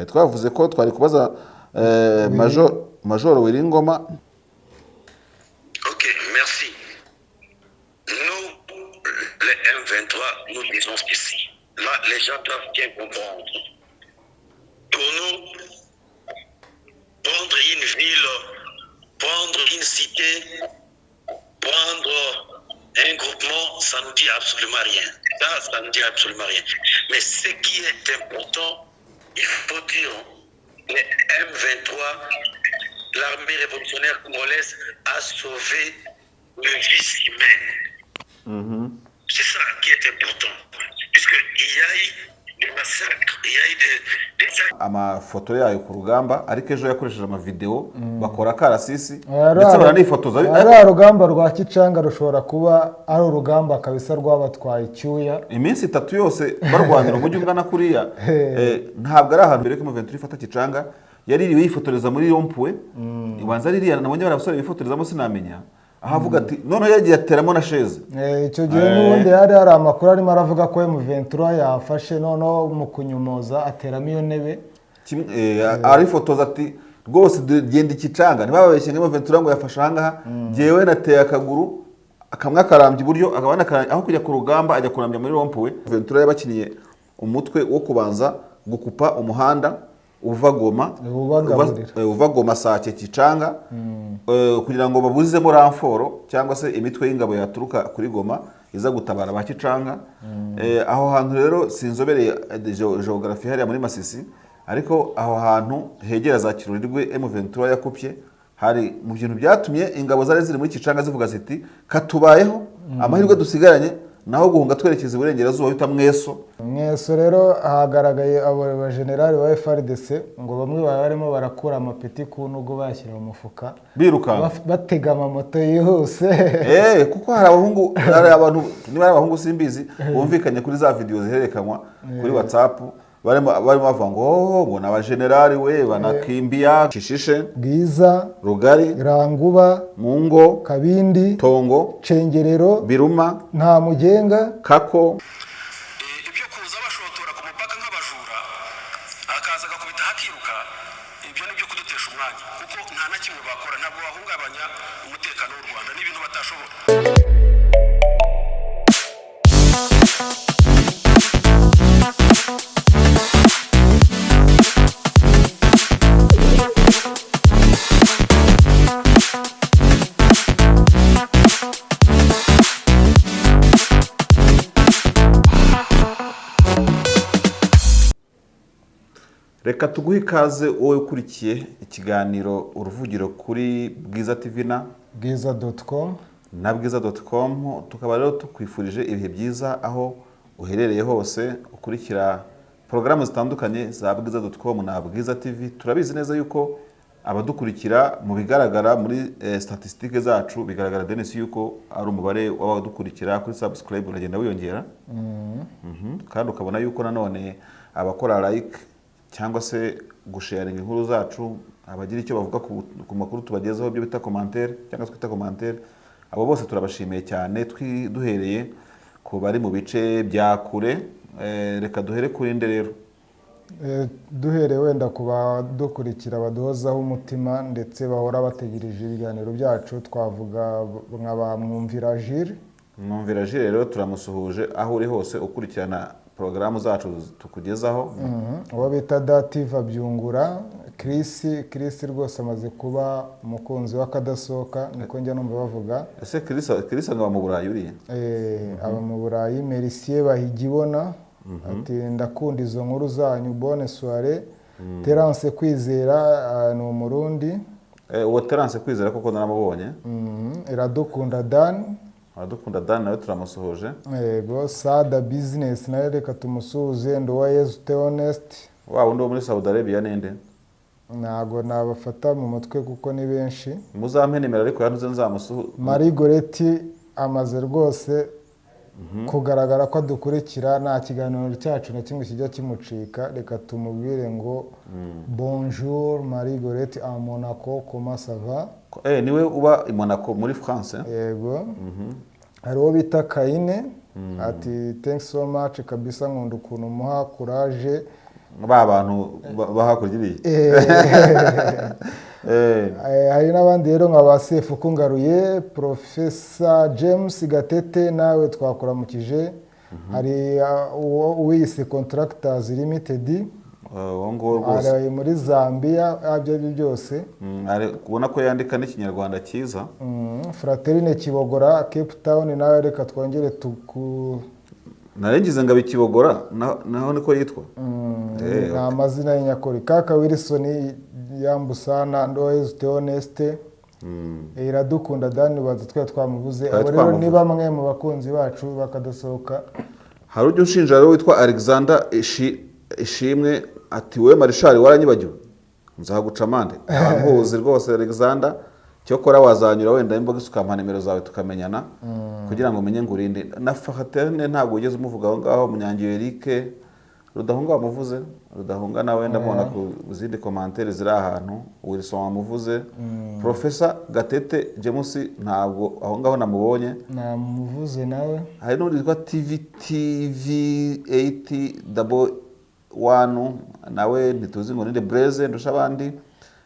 twavuze ko twari kubaza Major Wiringoma. Ok, merci. Nous, les M23, nous disons ceci. Là, les gens doivent bien comprendre. Pour nous, prendre une ville, prendre une cité, prendre un groupement, ça ne dit absolument rien. Ça ne dit absolument rien. Mais ce qui est important, il faut dire, les M23, l'armée révolutionnaire congolaise a sauvé une vie humaine. C'est ça qui est important. Puisqu'il y a eu des massacres, il y a eu des actes. Amafoto yayo ku rugamba ariko ejo yakoresheje amavideo bakora karasisi ndetse baranifotoza. Ari urugamba rwa Kicanga rushobora kuba ari urugamba kabisa rwabatwaye icyuya iminsi 3 yose barwanira umujyi ungana kuriya. Ntabwo ari ahantu mbere ko M23 ifata Kicanga yaririwe yifotoreza muri Rompwe. Ibanza ririya nabonye barabasore bifotorezamo sinamenya ahavuga ati none yagiye ateramo na sheze. Icyo gihe n'ubundi hari amakuru arimo aravuga ko M23 yafashe noneho mu kunyumoza ateramo iyo ntebe arifotoza ati rwose genda Kicanga ntibababeshye ngo M23 ngo yafashe ahangaha jewe nateye akaguru akamwe akarambye iburyo akabana aho kujya ku rugamba ajya kurambya muri Rompwe. M23 yabakiniye umutwe wo kubanza gukupa umuhanda uva Goma Sake Kicanga kugira ngo babuzemo ramforo cyangwa se imitwe y'ingabo yaturuka kuri Goma iza gutabara ba Kicanga. Aho hantu rero sinzobereye geography hariya muri Masisi, ariko aho hantu hegera za Kirurirwe M23 yakupye hari mu bintu byatumye ingabo zari ziri muri Kicanga zivuga ziti katubayeho amahirwe dusigaranye naho guhunga twerekeza iburengerazuba bita Mweso rero hagaragaye abo generali wa FARDC ngo bamwe barimo barakura amapeti ku nubwo bashyira mu mufuka biruka batega amamoto yihuse. Kuko hari abahungu hari abantu niba abahungu simbizi bumvikanye kuri za video ziherekanwa kuri WhatsApp barimo bavuga ngo naba generali we banakimbia Kishishe, Bwiza, Rugari, Ranguba, Mungo, Kabindi, Tongo, Cengerero, Biruma, Nta Mugenga, Kako. Ibyo kuza bashotora ku mupaka nk'abajura akaza akakubita hakiruka, ibyo nibyo kudutesha umwanya kuko nta na kimwe bakora, ntabwo bahungabanya umutekano w'u Rwanda n'ibintu batashobora. Reka tuguhe ikaze wowe ukurikiye ikiganiro uruvugiro kuri Bwiza TV na bwiza.com na bwiza.com. Tukaba rero tukwifurije ibihe byiza aho uherereye hose ukurikira porogaramu zitandukanye za bwiza.com na Bwiza TV. Turabizi neza yuko abadukurikira mu bigaragara muri statistike zacu bigaragara Denis yuko ari umubare w'abadukurikira kuri subscribe uragenda wiyongera. Kandi ukabona yuko nanone abakora like cyangwa se gusharinga inkuru zacu, abagira icyo bavuga ku makuru tubagezaho byo bita commentaire cyangwa twita commentaire, abo bose turabashimiye cyane. Duhereye ku bari mu bice bya kure, reka duhere kuri nde rero. Duhere wenda kuba dukurikira baduhozaho umutima ndetse bahora bategereje ibiganiro byacu, twavuga nk'aba Mwumvira Jules. Mwumvira Jules rero turamusuhuje aho uri hose ukurikirana porogaramu zacu tukugezaho. Uwo bita Dativa Byungura, Chris rwose amaze kuba umukunzi w'akadasohoka niko njya numva bavuga. Ese Chris ngaba mu Burayi uriye? Aba mu Burayi. Mercier Bahigibona ati ndakunda izo nkuru zanyu, bonne soirée. Terence Kwizera ni umurundi. Uwo Terence Kwizera koko naramubonye. Iradukunda Dan. Aradukunda Dan nawe turamusuhuje. Yego. Sada Business nawe reka tumusuhuze. Nduwayezu Theonest. Wa wundi wo muri Saudi Arabia ninde? Ntago nabafata mu mutwe kuko ni benshi. Muzampe nimero ariko yanuze nzamusuhu. Marie Goreti amaze rwose kugaragara ko dukurikira, nta kiganiro cyacu na kimwe kijya kimucika. Reka tumubwire ngo bonjour Marie Goreti à Monaco, comment ça va? Niwe uba i Monaco muri France. Yego. Hari uwo bita Kaine ati thanks so much kabisa, nkunda ukuntu muha courage ba bantu bahakurya iriya hari n'abandi rero nka ba Sefu Kungaruye, Profesa James Gatete nawe twakuramukije, hari uwiyise Contractors Limited uwo nguwo rwose ari muri Zambia, ibyo ari byo byose ubona ko yandika n'ikinyarwanda cyiza. Fraterine Kibogora Cape Town nawe reka twongere narengize ngo abikibogora naho niko yitwa ni amazina y'inyakuri. Kaka Wilson Yambusana Ndoez Theoneste Iradukunda Dani baza twe twamuvuze. Abo rero ni bamwe mu bakunzi bacu bakadasohoka. Hari ujya unshinja rero witwa Alexander Ishimwe ati we Marishari waranyibagiwe nzaguca amande. Nkuzi rwose Alexander, cyokora wazanyura wenda imboga ukampa nimero zawe tukamenyana kugira ngo umenye ngurinde. Na Fahatene ntabwo ugeze umuvuga aho ngaho. Munyangiyo Eric Rudahunga wamuvuze, Rudahunga nawe ndamubona ku zindi commentaire ziri ahantu. Wilson wamuvuze. Professor Gatete James ntabwo aho ngaho namubonye, namuvuze nawe. Hari n'undi witwa TV811 nawe ntituzi ngo ninde. Blaze ndusha abandi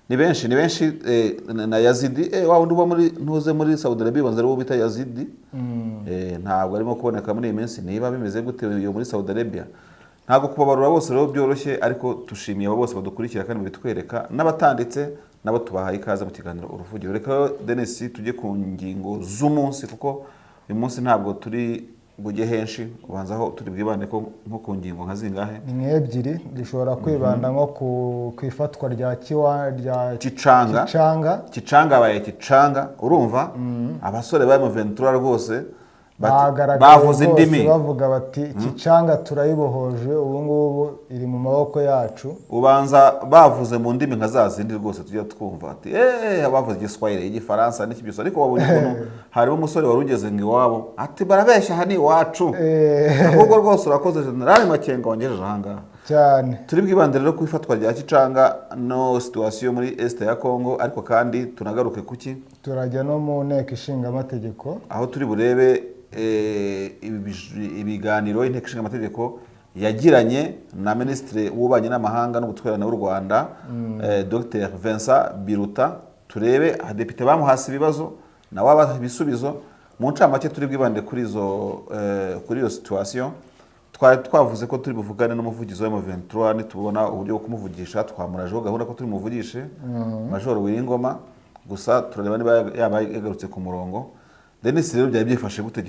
ni benshi na Yazidi wa wundi uba muri ntuze muri Saudi Arabia banza rwo bita Yazidi ntabwo arimo kuboneka muri iyi minsi. Niba bimeze gute iyo muri Saudi Arabia ntabwo kubabarura bose rero byoroshye, ariko tushimiye abo bose badukurikira kandi bitwereka n'abatanditse nabo tubahaye ikaze mu kiganiro uruvugiro. Reka Denis tujye ku ngingo z'umunsi, kuko uyu munsi ntabwo turi bujye henshi, ubanza aho turi bwibande ko nko ku ngingo nka zingahe ni ebyiri. Dushobora kwibanda nko ku ifatwa rya Kicanga baye Kicanga. Urumva abasore ba M23 rwose bavuze indimi bavuga bati Kicanga turayibohoje ubu ngubu iri mu maboko yacu. Ubanza bavuze mu ndimi nka zazindi rwose tujya twumva ati abavuze Igiswahili, Igifaransa n'iki byose, ariko wabonye ukuntu harimo umusore wari ugeze ngo iwabo ati barabeshya hani iwacu. Ahubwo rwose urakoze General Makenga wangejeje ahangaha cyane. Turi bwibandire rero ku ifatwa rya Kicanga no situation muri Est ya Congo, ariko kandi tunagaruke kuki turajya no mu nteko ishinga amategeko, aho turi burebe ibiganiro inteko ishinga amategeko yagiranye na Minisitiri w'Ububanyi n'Amahanga n'Ubutwererane w'u Rwanda Dr Vincent Biruta. Turebe abadepite bamuhasi ibibazo na waba ibisubizo. Mu ncamake turi bwibande kuri iyo situation. Twari twavuze ko turi buvugane n'umuvugizi wa M23 nitubona uburyo bwo kumuvugisha, twamurajeho gahunda ko turi muvugishe Major Wiringoma, gusa turareba niba yaba yagarutse ku murongo. Denis rero byari byifashe gute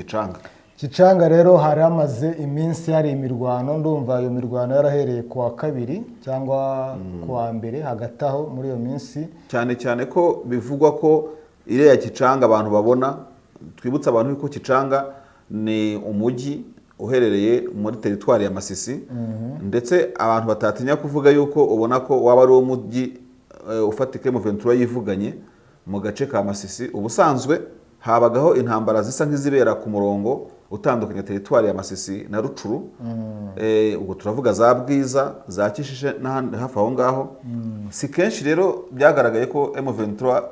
Kicanga rero hari amaze iminsi hari imirwano, ndumva iyo mirwano yarahereye ku wa kabiri cyangwa ku wa mbere, hagati aho muri iyo minsi cyane ko bivugwa ko iriya Kicanga abantu babona. Twibutsa abantu ko Kicanga ni umujyi uherereye muri teritwari ya Masisi, ndetse abantu batatinya kuvuga yuko ubona ko waba ari umujyi ufatike M23 yivuganye mu gace ka Masisi. Ubusanzwe habagaho intambara zisa nk'izibera ku murongo utandukanye teritwari ya Masisi na Rucuru. Ubwo turavuga za Bwiza, za Kishishe n'ahandi hafi aho ngaho. Si kenshi rero byagaragaye ko M23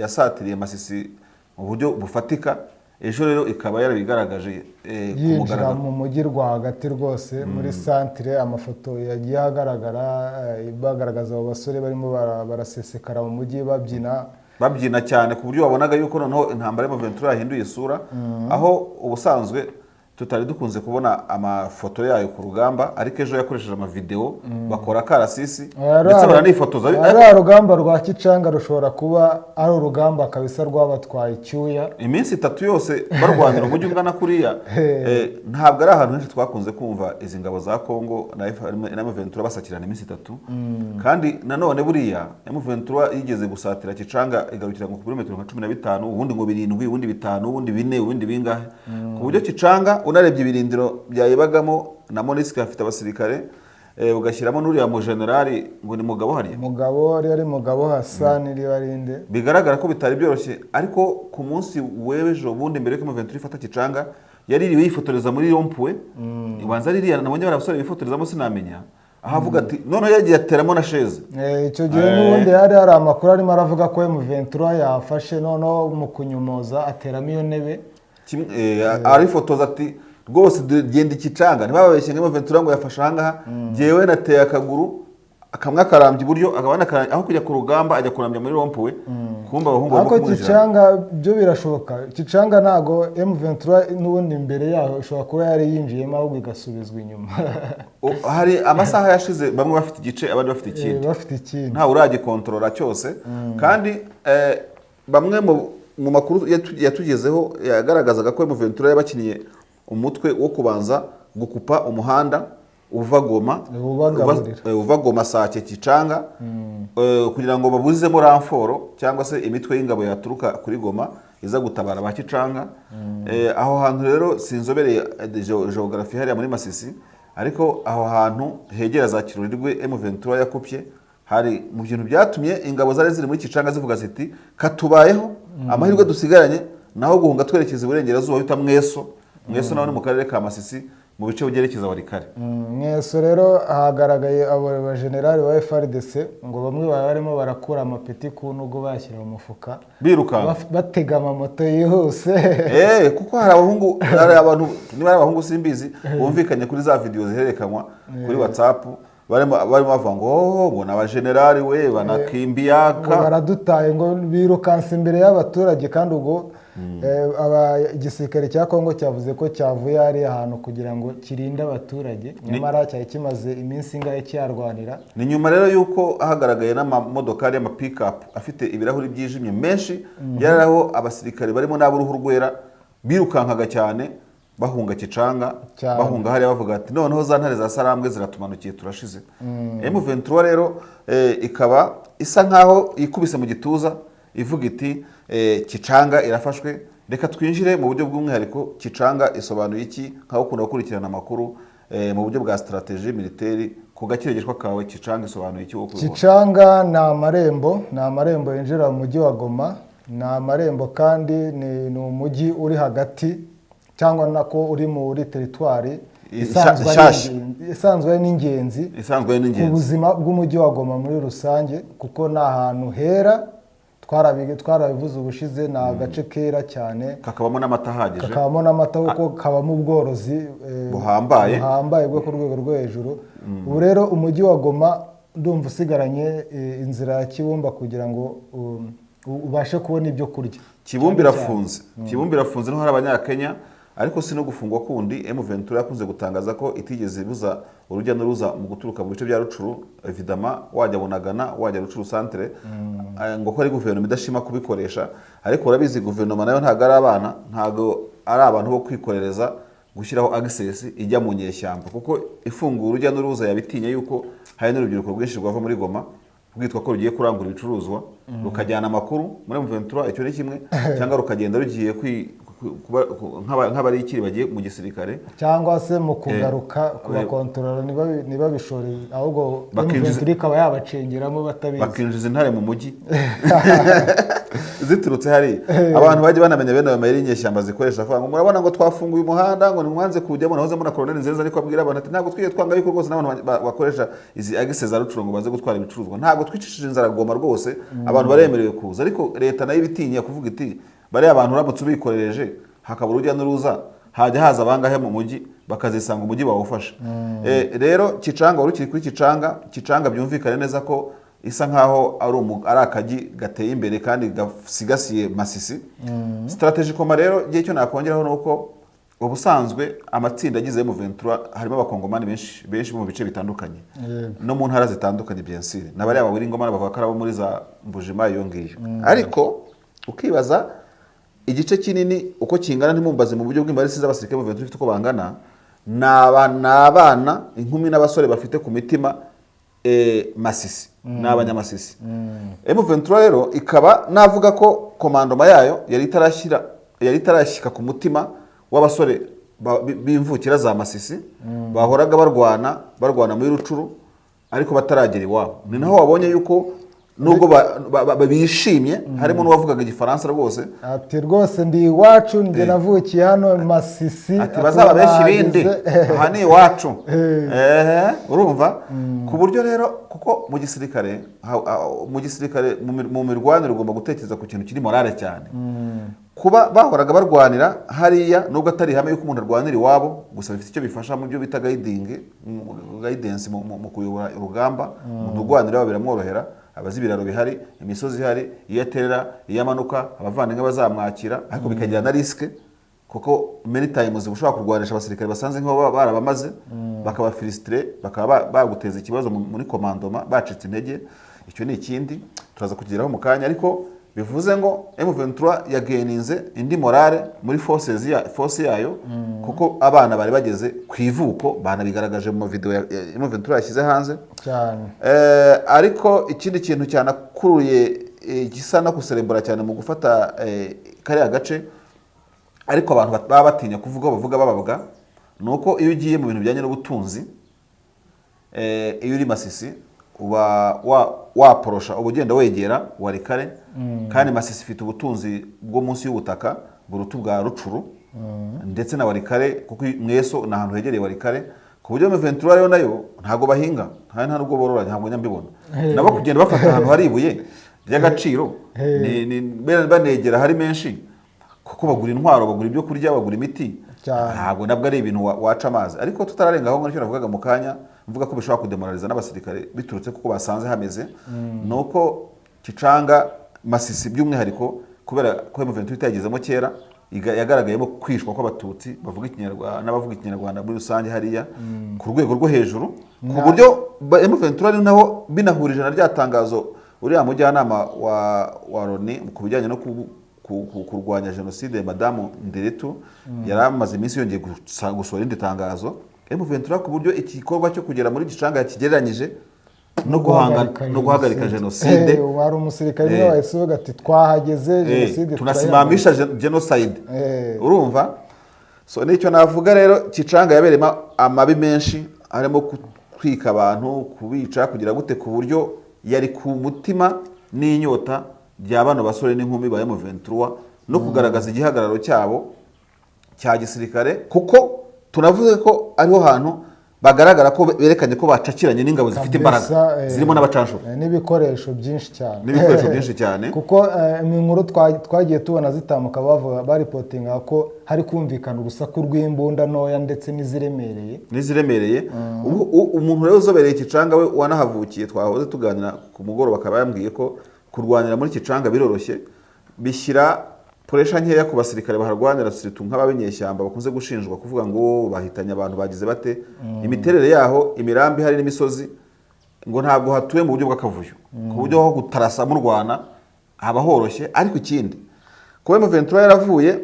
yasatiriye Masisi mu buryo bufatika. Ejo rero ikaba yarabigaragaje yinjira mu mujyi rwagati rwose muri centre. Amafoto yagiye agaragara bagaragaza abo basore barimo barasesekara mu mujyi babyina cyane ku buryo wabonaga yuko noneho intambara y'M23 yahinduye isura. Aho ubusanzwe tutari dukunze kubona amafoto yayo ku rugamba, ariko ejo yakoresheje amavideo bakora karasisi ndetse baranifotoza. Ari urugamba rwa Kicanga rushobora kuba ari urugamba kabisa rwabatwaye icyuya iminsi 3 yose barwanira umujyi ungana kuriya. Ntabwo ari ahantu henshi twakunze kumva izi ngabo za Congo na M23 basakirana iminsi 3. Kandi nanone buriya M23 yigeze gusatira Kicanga igarukira ku kilometero 15, ubundi ngo 7, ubundi 5, ubundi 4, ubundi bingahe, ku buryo Kicanga unarebye ibirindiro byayibagamo na Monisque afite abasirikare ugashyiramo n'uriya mu generali ngo ni Mugabo hariya. Mugabo ari Mugabo Hassan ribarinde. Bigaragara ko bitari byoroshye, ariko ku munsi webejo bundi mbere ko M23 ifata Kicanga yaririwe yifotoreza muri Rompwe. Ibanza ririya nabonye barabasore bifotorezamo sinamenya. Ahavuga ati none yagiye ateramo na sheze. Icyo gihe n'ubundi hari amakuru arimo aravuga ko M23 yafashe noneho mu kunyumoza ateramo iyo ntebe. Arifotoza ati rwose genda ikicanga ntibababeshye ngo M23 ngo yafashe ahangaha jewe nateye akaguru akamwe akarambya iburyo akabana aho kujya ku rugamba ajya kurambya muri rompuwe kumba abahungu ariko Kicanga byo birashoboka. Kicanga ntago M23 n'ubundi imbere yaho ishobora kuba yari yinjiyemo ahubwo igasubizwa inyuma. Hari amasaha yashize bamwe bafite igice abandi bafite ikindi nta uragikontorora cyose kandi bamwe mu makuru yatugezeho yagaragazaga ko M23 yabakiniye umutwe wo kubanza gukupa umuhanda uva Goma Sake Kicanga kugira ngo babuzemo ramforo cyangwa se imitwe y'ingabo yaturuka kuri Goma iza gutabara ba Kicanga. Aho hantu rero sinzobereye geography hariya muri Masisi, ariko aho hantu hegera za Kirurirwe M23 yakupye. Hari mu bintu byatumye ingabo zari ziri muri Kicanga zivuga ziti katubayeho amahirwe dusigaranye naho guhunga twerekeza iburengerazuba bita Mweso naho ni mu karere ka Masisi mu bice byerekeza Warikare. Mweso rero hagaragaye abo bajenerali ba FARDC ngo bamwe barimo barakura amapeti ku ntugo bashyira mu mufuka biruka batega amamoto yihuse. Kuko hari abahungu hari abantu niba ari abahungu simbizi bumvikanye kuri za video ziherekanwa kuri WhatsApp barimo bavuga ngo bona abajenerali we banakimbiyaka baradutaye ngo birukanse imbere y'abaturage kandi ubwo igisirikare cya Kongo cyavuze ko cyavuye ari ahantu kugira ngo kirinde abaturage nyamara cyari kimaze iminsi ingahe cyarwanira. Ni nyuma rero yuko ahagaragaye n'amamodokari y'ama pick up afite ibirahuri byijimye menshi yararaho abasirikare barimo n'aburuhu rwera birukankaga cyane bahunga Kicanga bahunga hariya bavuga ati noneho za ntare za Sarambwe ziratumanukiye turashize. M23 rero ikaba isa nkaho ikubise mu gituza ivuga iti Kicanga irafashwe, reka twinjire mu buryo bw'umwihariko Kicanga isobanuye iki nkaho ukunda gukurikirana amakuru mu buryo bwa strategie militaire ku gakirigishwa kawe. Kicanga isobanuye iki? Kicanga ni amarembo yinjira mu mujyi wa Goma, ni amarembo kandi ni umujyi uri hagati cyangwa nako uri muri territoire isanzwe n'ingenzi ku buzima bw'umujyi wa Goma muri rusange, kuko ni ahantu hera twarabivuze ubushize, ni agace kera cyane kakabamo n'amata ahagije, kakabamo n'amata kuko kabamo ubworozi buhambaye bwo ku rwego rwo hejuru. Ubu rero umujyi wa Goma ndumva usigaranye inzira ya Kibumba kugira ngo ubashe kubona ibyo kurya. Kibumba irafunze no hari abanyakenya, ariko si no gufungwa kundi. M23 yakunze gutangaza ko itigeze buza urujya n'uruza mu guturuka mu bice bya Rucuru, evidama wajya Bunagana wajya Rucuru centre, ngo ko ari guverinoma idashima kubikoresha. Ariko urabizi guverinoma nayo ntago ari abantu bo kwikorereza gushyiraho access ijya mu nyeshyamba, kuko ifungura urujya n'uruza yabitinye yuko hari n'urubyiruko rwinshi rwava muri Goma rwitwa ko rugiye kurangura ibicuruzwa rukajyana amakuru muri M23, icyo ni kimwe, cyangwa rukagenda rugiye nk'abari ikiri bagiye mu gisirikare, cyangwa se mu kugaruka kubakontorora niba bishore ahubwo M23 ikaba yabacengeramo batabizi bakinjiza intare mu mujyi ziturutse hari abantu baje banamenya bene ayo mayeri nyeshyamba zikoresha avuga ngo murabona ngo twafunguye umuhanda ngo nimwanze kujyamo nahoze muri Colonel Nzenza ariko abwira abantu ati ntabwo twiye twanga yuko rwose n'abantu bakoresha izi agise za Rucuru ngo baze gutwara ibicuruzwa, ntabwo twicishije inzara Goma rwose, abantu baremerewe kuza. Ariko leta nayo ibitinya kuvuga iti bari abantu uramutse ubikorereje hakaba urujya n'uruza hajya haza abangahe mu mujyi bakazisanga umujyi bawufasha. Rero Kicanga urukiri kuri Kicanga byumvikane neza ko isa nkaho ari akagi gateye imbere kandi gasigasiye Masisi. Strategie koma rero gihe cyo nakongeraho nuko ubusanzwe amatsinda agize M23 harimo abakongomani benshi mu bice bitandukanye no mu ntara zitandukanye bien sûr, nabari abawiri ngoma bavuga ko abo muri za Mbujima iyo ngiyo. Ariko ukibaza igice kinini uko kingana ntimumbaze mu buryo bw'imibare z'abasirikare mu 20 uko bangana, n'abana inkumi n'abasore bafite ku mitima Masisi n'abanyamasisi. M23 rero ikaba navuga ko komandoma yayo yari itarashyika ku mutima w'abasore b'imvukira za Masisi bahoraga barwana muri Rucuru ariko bataragera iwabo. Ni naho wabonye yuko nubwo bishimye harimo n'uwavugaga igifaransa rwose ati rwose ndi iwacu nge navukiye hano Masisi, ati bazaba benshi bindi aha ni iwacu. Urumva ku buryo rero kuko mu gisirikare mu mirwanire ugomba gutekereza ku kintu kiri morale cyane. kuba bahoraga barwanira hariya nubwo atari ihame yuko umuntu arwanira iwabo gusa bifite icyo bifasha mu byo bita guidance mu kuyobora urugamba umuntu urwanira biramworohera abazi ibiraro bihari imisozi ihari iyo aterera iyo amanuka abavandimwe bazamwakira ariko bikagira na risque kuko many times ushobora kurwanisha abasirikare basanze nk'abo barabamaze bakaba frustre bakaba baguteza ikibazo muri komandoma bacitse intege icyo ni ikindi turaza kugeraho mu kanya ariko bivuze ngo M23 yageninze indi morale muri force yayo kuko abana bari bageze ku ivuko banabigaragaje mu video ya M23 yashyize hanze cyane ariko ikindi kintu cyanakuruye gisa no kuserebura cyane mu gufata kariya gace ariko abantu baba batinya kuvuga bavuga bababwa nuko iyo ugiye mu bintu bijyanye n'ubutunzi iyo uri Masisi uba waporosha ubugenda wegera Warikare kandi Masisi ifite ubutunzi bwo munsi y'ubutaka burutu bwa Rucuru ndetse na Warikare kuko mweso na ahantu hegereye Warikare ku buryo M23 rero nayo ntago bahinga nta nubwo borora ntabwo nyambibona nabo kugenda bafata ahantu hari ibuye ry'agaciro ni banegera hari menshi kuko bagura intwaro bagura ibyo kurya bagura imiti ntabwo nabwo ari ibintu waca amazi ariko tutararenga aho ngicyo navugaga mu kanya mvuga ko bishobora kudemoraliza n'abasirikare biturutse kuko basanze hameze nuko Kicanga Masisi by'umwihariko kubera ko M23 itagezemo kera yagaragayemo kwishwa kw'abatutsi bavuga ikinyarwanda n'abavuga ikinyarwanda muri rusange hariya ku rwego rwo hejuru ku buryo M23 ari naho binahurije na rya tangazo uriya mujyanama wa Loni ku bijyanye no kurwanya jenoside Madamu Nderetu yaramaze iminsi yongeye gusohora indi tangazo M23 ku buryo igikorwa cyo kugera muri Gicanga yakigereranyije no guhagarika jenoside wari umusirikare wa Yesu gati twahageze jenoside tunasimamisha genocide urumva so nicyo navuga rero Gicanga yaberema amabi menshi arimo kwika abantu kubica kugira gute ku buryo yari ku mutima n'inyota by'abana basore n'inkumi ba M23 no kugaragaza igihagararo cyabo cya gisirikare kuko tunavuze ko ariho hantu bagaragara ko berekanye ko bacakiranye n'ingabo zifite imbaraga zirimo n'abacansho n'ibikoresho byinshi cyane kuko inkuru twagiye tubona zitamuka bavuga baripotinga ko hari kumvikana urusaku rw'imbunda ntoya ndetse n'iziremereye umuntu rero uzobereye Kicanga we wanahavukiye twahoze tuganira ku mugoroba akaba yambwiye ko kurwanira muri Kicanga biroroshye bishyira puresha nkeya ku basirikare baharwanira siritu nk'ababinyeshyamba bakunze gushinjwa kuvuga ngo bahitanye abantu bagize bate imiterere yaho imirambi hari n'imisozi ngo ntabwo hatuye mu buryo bw'akavuyo ku buryo ho gutarasa mu Rwanda haba horoshye ariko ikindi kuba M23 yaravuye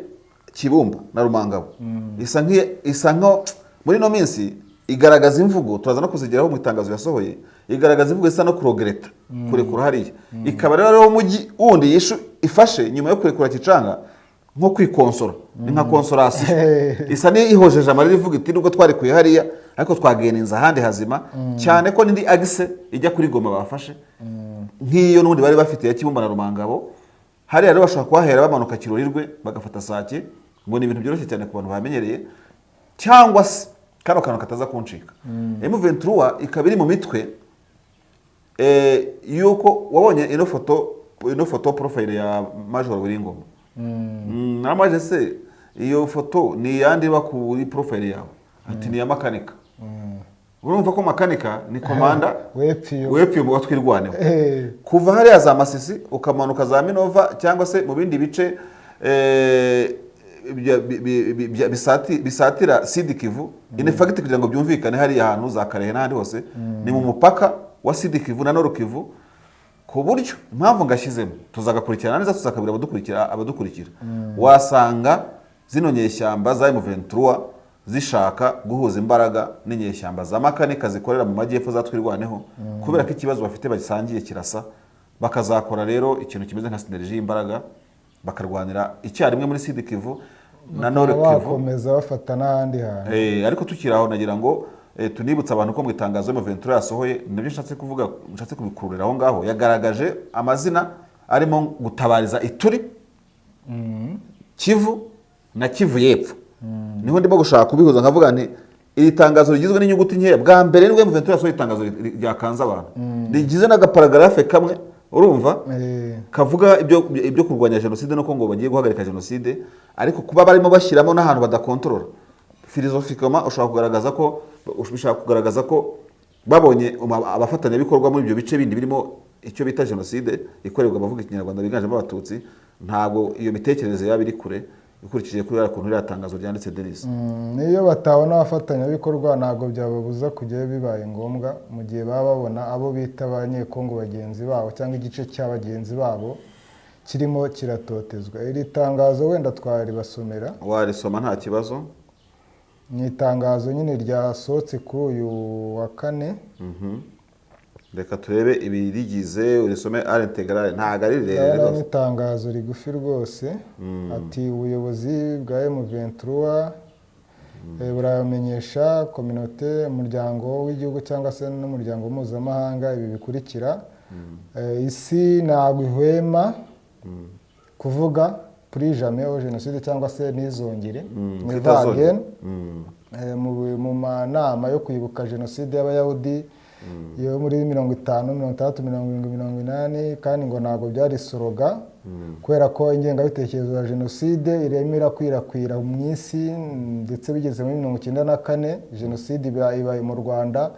Kibumba na Rumangabo isa nko muri no minsi igaragaza imvugo turaza no kuzigeraho mu itangazo yasohoye igaragaza imvugo isa no kurogereta kurekura hariya ikaba rero umujyi wundi yishu ifashe nyuma yo kurekura Kicanga nko kwikonsora ni nka konsolation isa ni ihojeje amarira ivuga iti nubwo twarekuye hariya ariko twageninza ahandi hazima cyane ko n'indi agise ijya kuri Goma bafashe nk'iyo n'undi bari bafite ya Kibumba na Rumangabo hariya rero bashobora kuhahera bamanuka Kirorirwe bagafata Sake ngo ni ibintu byoroshye cyane ku bantu bamenyereye cyangwa se kano kantu kataza kuncika M23 ikaba iri mu mitwe yuko wabonye ino foto profile ya Major Wiringoma namaje se iyo foto ni yandi ba kuri profile yawe ati ni ya makanika urumva ko makanika ni komanda wepiyo mu batwirwaneho kuva hariya za Masisi ukamanuka za Minova cyangwa se mu bindi bice bisatira Sud Kivu in fact kugira ngo byumvikane hari ahantu za Karehe n'ahandi hose ni mu mupaka wa Sud Kivu na Nord Kivu ku buryo impamvu ngashyizemo tuzagakurikirana neza tuzakabira abadukurikira wasanga zino nyeshyamba za M23 zishaka guhuza imbaraga n'inyeshyamba za makanika zikorera mu majyepfo zatwirwaneho kubera ko ikibazo bafite bagisangiye kirasa bakazakora rero ikintu kimeze nka synergie y'imbaraga bakarwanira icyarimwe muri Sud Kivu na Nord Kivu bakomeza bafata n'ahandi hantu ariko tukiraho nagira ngo tunibutsa abantu ko mu itangazo M23 yasohoye nabyo nshatse kubikururira aho ngaho yagaragaje amazina arimo gutabariza Ituri Kivu na Kivu y'Epfo niho ndimo gushaka kubihuza nkavuga nti iri tangazo rigizwe n'inyuguti nkeya bwa mbere nibwo M23 yasohoye itangazo ryakanza abantu rigize n'agaparagrafe kamwe urumva kavuga ibyo kurwanya jenoside no ko ngo bagiye guhagarika jenoside, ariko kuba barimo bashyiramo n'ahantu badakontorora philosophically ushobora kugaragaza ko babonye abafatanyabikorwa muri ibyo bice bindi birimo icyo bita jenoside ikorerwa abavuga ikinyarwanda biganjemo abatutsi, ntabwo iyo mitekerereze yaba iri kure ukurikije kuri ukuntu iriya tangazo ryanditse Denis. Niyo batabona abafatanyabikorwa ntabwo byababuza kujyayo bibaye ngombwa, mu gihe baba babona abo bita abanyekongo bagenzi babo cyangwa igice cy'abagenzi babo kirimo kiratotezwa. Iri tangazo wenda twaribasomera, warisoma nta kibazo. Ni itangazo nyine ryasohotse kuri uyu wa kane. Reka turebe ibirigize urisome ari integral, ntago ari rirerire rwose. Ni itangazo rigufi rwose. Ati ubuyobozi bwa M23 buramenyesha kominote, umuryango w'igihugu cyangwa se n'umuryango mpuzamahanga ibi bikurikira. Isi ntabwo ihwema kuvuga plus jamais au jenoside cyangwa se ntizongere mu manama yo kwibuka jenoside y'abayahudi yo muri 50, 60, 70, 80, kandi ngo ntabwo byari soroga kubera ko ingengabitekerezo ya jenoside irimo irakwirakwira mu isi, ndetse bigeze muri 1994 jenoside ibaye mu Rwanda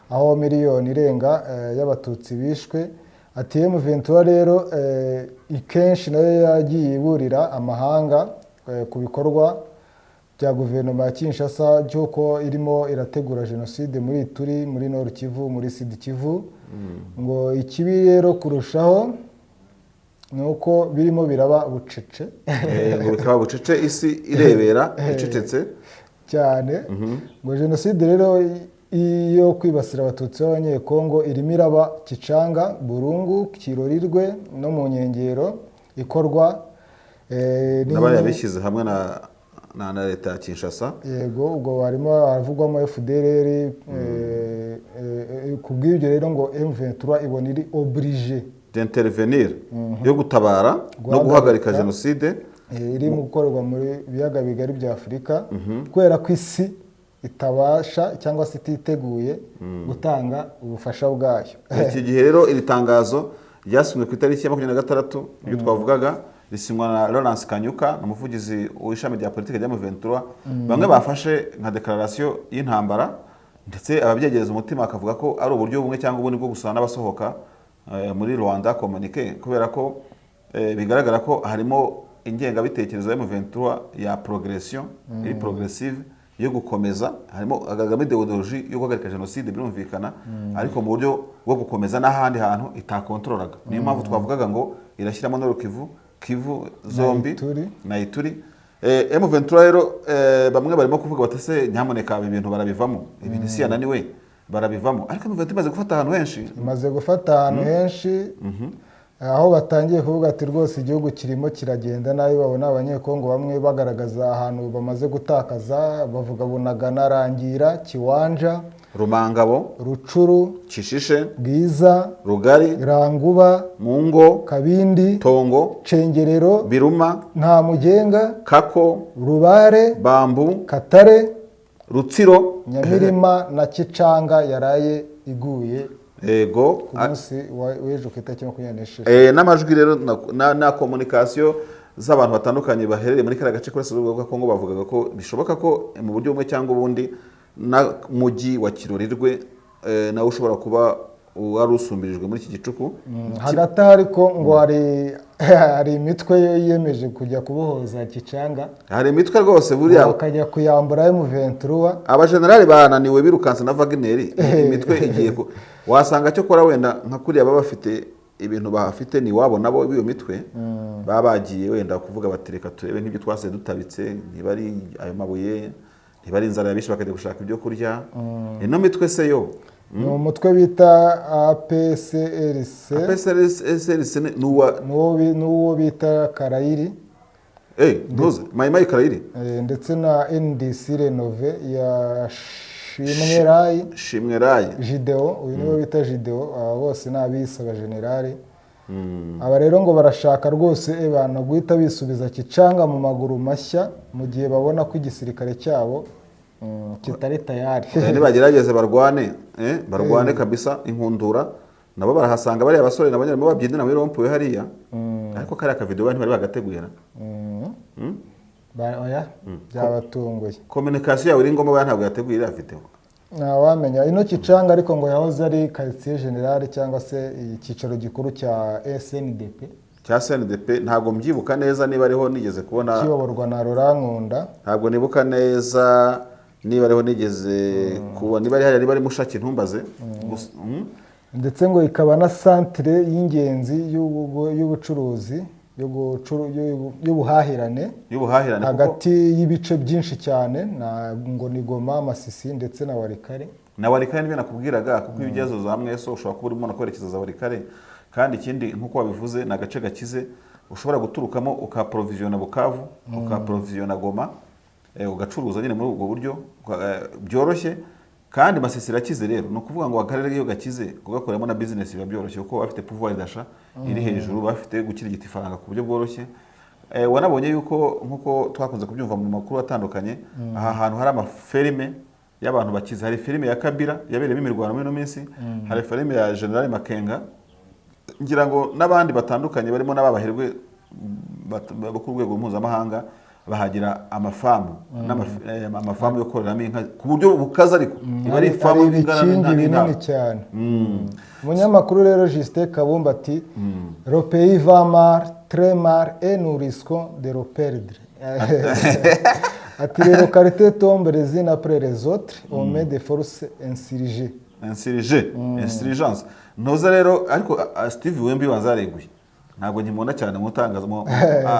aho miliyoni irenga y'abatutsi bishwe. Ati M23 rero ikenshi nayo yagiye iburira amahanga ku bikorwa bya guverinoma ya Kinshasa cyuko irimo irategura jenoside muri Ituri, muri Nord Kivu, muri Sud Kivu. Ngo ikibi rero kurushaho nuko birimo biraba bucece, ngo bikaba bucece, isi irebera icecetse cyane. Ngo jenoside rero iyo kwibasira abatutsi b'abanyekongo irimo iraba Kicanga, Burungu, Kirorirwe no mu nkengero ikorwa n'abari yabishyize hamwe na leta ya Kinshasa. Yego, ubwo harimo havugwamo FDLR. Kubw'ibyo rero ngo M23 ibona iri obligé d'intervenir, yo gutabara no guhagarika jenoside iri mu gukorwa muri biyaga bigari bya Afurika, kubera ko isi itabasha cyangwa se ititeguye gutanga ubufasha bwayo. Iki gihe rero iri tangazo ryasinywe ku itariki ya 26 ibyo twavugaga, risinywa na Laurence Kanyuka, umuvugizi w'ishami rya politike rya M23. Bamwe bafashe nka declaration y'intambara, ndetse ababyegereza umutima akavuga ko ari uburyo bumwe cyangwa ubundi bwo gusana n'abasohoka muri Rwanda communique, kubera ko bigaragara ko harimo ingengabitekerezo ya M23 ya progression iri progressive yo gukomeza, harimo agagame ideology yo guhagarika jenoside birumvikana, ariko mu buryo bwo gukomeza n'ahandi hantu itakontrolaga. Niyo mpamvu twavugaga ngo irashyiramo Nord Kivu zombi na Ituri. M23 rero bamwe barimo kuvuga batese nyamuneka ibintu barabivamo, ibintu isi yananiwe barabivamo, ariko M23 imaze gufata ahantu henshi, aho batangiye kuvuga ati rwose igihugu kirimo kiragenda nabi. Babona abanyekongo bamwe bagaragaza ahantu bamaze gutakaza, bavuga Bunagana, Rangira, Kiwanja, Rumangabo, Rucuru, Kishishe, Bwiza, Rugari, Ranguba, Mungo, Kabindi, Tongo, Cengerero, Biruma, Ntamugenga, Kako, Rubare, Bambu, Katare, Rutsiro, Nyamirima na Kicanga yaraye iguye ego ku munsi w'ejo ku itariki 24. N'amajwi rero na communication z'abantu batandukanye baherereye muri kariya gace k'Uburasirazuba bwa Kongo bavugaga ko bishoboka ko mu buryo bumwe cyangwa ubundi na mujyi wa Kirorirwe nawe ushobora kuba wari usumbirijwe muri iki gicuku. Hagati ariko ngo hari imitwe yiyemeje kujya kubohoza Kicanga, hari imitwe rwose buriya bakajya kuyambura M23. Abajenerali bananiwe birukanse na Wagner, imitwe igiye wasanga cyo kora wenda nka kuriya baba bafite ibintu bahafite ni wabo nabo biyo mitwe baba bagiye wenda kuvuga batereka turebe nk'ibyo twase dutabitse, ntibari ayo mabuye, ntibari inzara yabishe bakajya gushaka ibyo kurya. Ino mitwe se yo ni umutwe bita APCRC. APCRC n'uwo bita Karayiri, ntuze Mayimayi Karayiri, ndetse na NDC Renove ya Shimwe Rai Jideo, uyu niwe bita Jideo. Bose n'abisa abajenerali. Aba rero ngo barashaka rwose bana guhita bisubiza Kicanga mu maguru mashya, mu gihe babona ko igisirikare cyabo kitari tayari. Nibagerageze barwane kabisa inkundura nabo barahasanga bariya basore nabo barimo babyinira muri rompuwe hariya ariko kariya akavidewo ntibari bagateguye na oya byabatunguye kominikasiyo yawe iri ngombwa baya ntabwo yateguye iriya video ntawamenya ino Kicanga ariko ngo yahoze ari quartier general cyangwa se icyicaro gikuru cya SNDP cya SNDP ntabwo mbyibuka neza niba ariho nigeze kubona kiyoborwa na Rurankunda ntabwo nibuka neza niba ariho nigeze kubona niba ari hariya niba ari Mushaki ntumbaze ndetse ngo ikaba na centre y'ingenzi y'ubucuruzi y'ubuhahirane hagati y'ibice byinshi cyane ngo ni Goma, Masisi ndetse na Walikare. Na Walikare nibyo nakubwiraga kuko iyo ugeze za Mweso ushobora kuba urimo nakwerekeza za Walikare kandi ikindi nkuko wabivuze na gace gakize ushobora guturukamo ukaprovisiona Bukavu ukaprovisiona Goma ugacuruza nyine muri ubwo buryo byoroshye kandi Masisi irakize rero no kuvuga ngo akarere iyo gakize kugakoramo na business biba byoroshye kuko bafite pouvoir d'achat iri hejuru bafite gukirigita ifaranga ku buryo bworoshye wanabonye yuko nkuko twakunze kubyumva mu makuru atandukanye aha hantu hari amaferime y'abantu bakize hari filime ya Kabila yabereyemo imirwano muri no minsi hari filime ya General Makenga ngira ngo nabandi batandukanye barimo n'ababaherwe ku rwego mpuzamahanga bahagira amafamu amafamu yo kororamo inka ku buryo bukaza ariko iba ari ifamu binini cyane umunyamakuru rero Justin Kabumba ati le pays va mal très mal et nous risquons de le perdre ati les localités tombent les unes après les autres on met des forces insurgence ntoza rero ariko Steve Wemby wanzareguye ntabwo nkimubona cyane mutangaza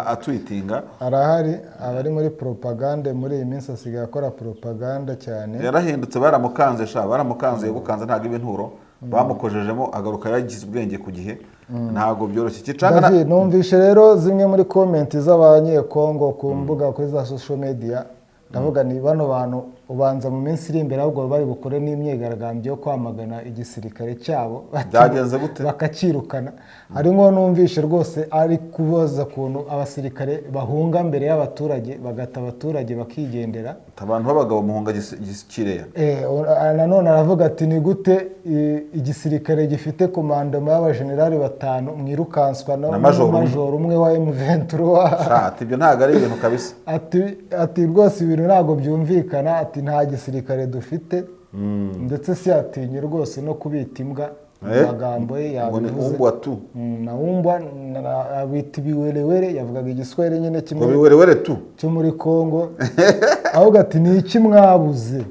atwitinga arahari abari muri propaganda muri iyi minsi asigaye akora propaganda cyane yarahindutse baramukanze baramukanze gukanza ntabwo ibinturo bamukojejemo agaruka yagize ubwenge ku gihe ntabwo byoroshye Kicanga numvishe rero zimwe muri comment z'abanyekongo ku mbuga kuri za social media ndavuga ni bano bantu ubanza mu minsi iri imbere ahubwo bari bukore n'imyegaragambyo yo kwamagana igisirikare cyabo byagenze gute bakakirukana harimo numvishe rwose ari kuboza kuntu abasirikare bahunga mbere y'abaturage bagata abaturage bakigendera abantu b'abagabo muhunga gikireya nanone aravuga ati ni gute igisirikare gifite komandoma y'abajenerali 5 mwirukanswa na major umwe wa M23 ati ibyo ntago ari ibintu kabisa ati rwose ibintu ntago byumvikana ati nta gisirikare dufite ndetse si yatinye rwose no kubita imbwa amagambo ye yabivuze na umbwa abita ibiwerewere yavugaga igiswahili nyine kimwe ibiwerewere tu cyo muri Kongo ahubwo ati ni iki mwabuze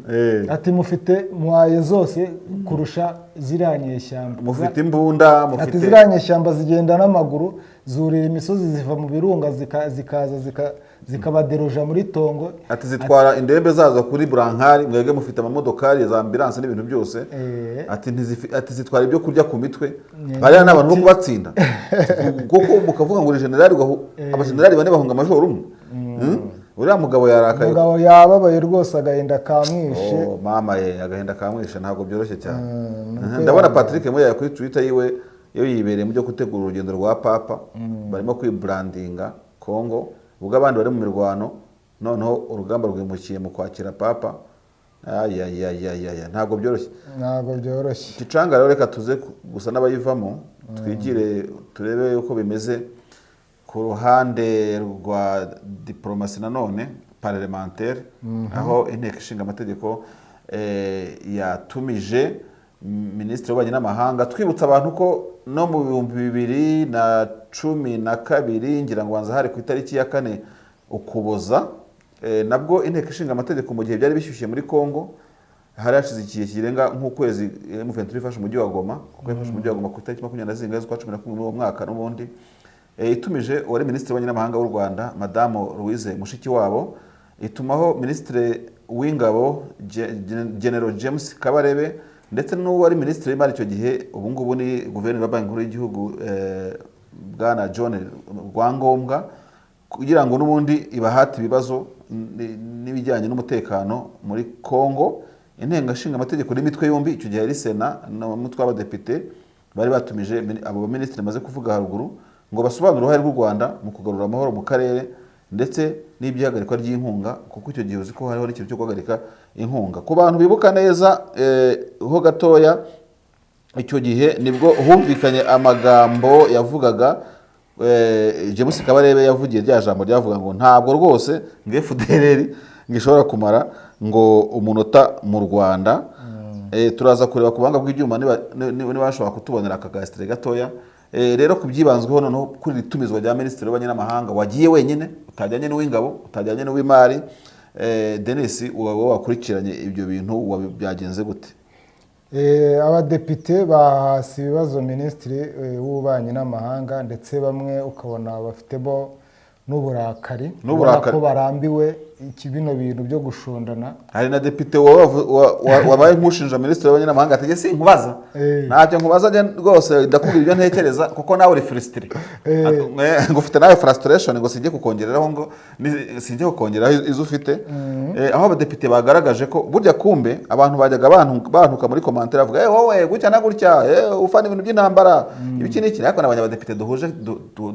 ati mufite mwaye zose kurusha ziranyeshyamba mufite imbunda mufite ati ziranyeshyamba zigenda n'amaguru zurira imisozi ziva mu birunga zikaza zikabaderoja muri Tongo ati zitwara indembe zazo kuri Burankari mwege mufite amamodokari za ambulance n'ibintu byose ati zitwara ibyo kurya ku mitwe bariya n'abantu bo kubatsinda kuko mukavuga ngo generali abagenerali bane bahunga amajoro umwe uriya mugabo yarakaye umugabo yababaye rwose agahinda kamwishe mama ye agahinda kamwishe ntabwo byoroshye cyane ndabona Patrick Moya kuri Twitter yiwe yo yibereye mu byo gutegura urugendo rwa papa barimo kwibrandinga Kongo ubwo abandi bari mu mirwano noneho urugamba rwimukiye mu kwakira papa ntabwo byoroshye Kicanga rero reka tuze gusa n'abayivamo twigire turebe uko bimeze ku ruhande rwa diplomasi nanone parlementaire aho inteko ishinga amategeko yatumije minisitiri w'ububanyi n'amahanga twibutsa abantu ko no mu 2012 ngira ngo banza hari ku itariki ya 4 Ukuboza nabwo inteko ishinga amategeko mu gihe byari bishyushye muri Kongo hari hashize igihe kirenga nk'ukwezi M23 ifashe umujyi wa Goma kuko yafashe umujyi wa Goma ku itariki 24 z'ukwa 11 mu mwaka n'ubundi itumije wari minisitiri w'ububanyi n'amahanga w'u Rwanda Madame Louise Mushikiwabo itumaho minisitiri w'ingabo General James Kabarebe ndetse n'uwari minisitiri w'imari icyo gihe ubu ngubu ni guverineri wa banki nkuru y'igihugu bwana John Rwangombwa kugira ngo n'ubundi ibahate ibibazo n'ibijyanye n'umutekano muri Kongo inteko ishinga amategeko n'imitwe yombi icyo gihe ari Sena n'umutwe w'abadepite bari batumije abo minisitiri maze kuvuga haruguru ngo basobanure uruhare rw'u Rwanda mu kugarura amahoro mu karere ndetse n'ibyihagarikwa ry'inkunga kuko icyo gihe uzi ko hariho n'ikintu cyo guhagarika inkunga ku bantu bibuka neza ho gatoya icyo gihe nibwo humvikanye amagambo yavugaga James Kabarebe yavugiye rya jambo ryavuga ngo ntabwo rwose ngo FDLR ngishobora kumara ngo umunota mu Rwanda. Turaza kureba ku buhanga bw'ibyuma niba bashobora kutubonera akagasitire gatoya. Rero kubyibanzweho noneho kuri ritumizwa rya Minisitiri w'Abanyamahanga wagiye wenyine, utajyanye n'uw'ingabo, utajyanye n'uw'imari. Denis, wowe wakurikiranye ibyo bintu byagenze gute? Abadepite bahasi ibibazo Minisitiri w'Ububanyi n'Amahanga, ndetse bamwe ukabona bafitemo n'uburakari ko barambiwe bino bintu byo gushondana. Hari na depite wabaye nk'ushinja Minisitiri w'Abanyamahanga ati si nkubaza ntacyo nkubaza rwose ndakubwira ibyo ntekereza kuko nawe uri frustire ngo ufite nawe frustration ngo sinjye kukongereraho ngo sinjye kukongeraho izo ufite. Aho abadepite bagaragaje ko burya kumbe abantu bajyaga bantuka muri commentaire bavuga wowe gutya na gutya ufana ibintu by'intambara ibiki n'iki, ariko n'abanyabadepite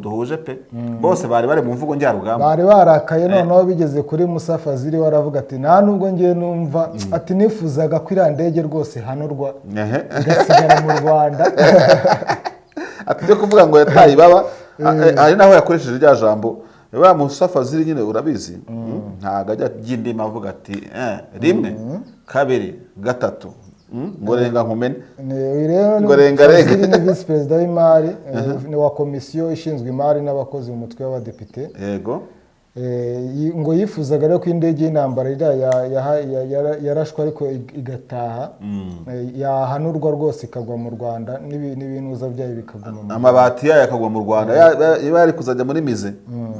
duhuje pe bose bari mu mvugo njyarugamba, bari barakaye. Noneho bigeze kuri Musa Fazili waravuga ati nta nubwo ngiye numva ati nifuzaga ko iriya ndege rwose hanurwa igasigara mu Rwanda. Ati byo kuvuga ngo yataye ibaba. Hari naho yakoresheje rya jambo wa Musa Fazili nyine urabizi ntago ajya by'indimi avuga ati rimwe kabiri gatatu ngo renga nkumene. Ngo renga ni Vice President w'imari ni wa komisiyo ishinzwe imari n'abakozi mu mutwe w'abadepite. Yego. Ngo yifuzaga rero ko indege y'intambara yarashwe ariko igataha yahanurwa rwose ikagwa mu Rwanda n'ibinuza byayo bikaguma, amabati yayo akagwa mu Rwanda. Iba yari kuzajya muri mize,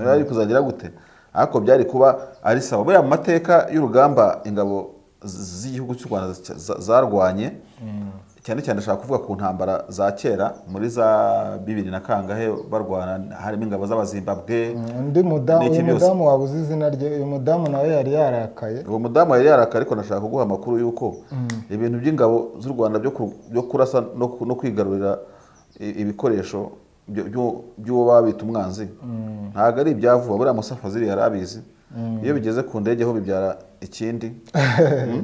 yari kuzagira gute, ariko byari kuba ari sawa. Buriya mu mateka y'urugamba ingabo z'igihugu cy'u Rwanda zarwanye cyane cyane ashaka kuvuga ku ntambara za kera muri za 2000 na kangahe barwana, harimo ingabo z'Abazimbabwe. Undi mudamu wabuze izina rye, uyu mudamu nawe yari yarakaye. Uwo mudamu yari yarakaye, ariko nashaka kuguha amakuru y'uko ibintu by'ingabo z'u Rwanda byo kurasa no kwigarurira ibikoresho by'uwo babita umwanzi ntabwo ari ibyavuba. Buriya Musa Fazili yari abizi. Iyo bigeze ku ndege ho bibyara ikindi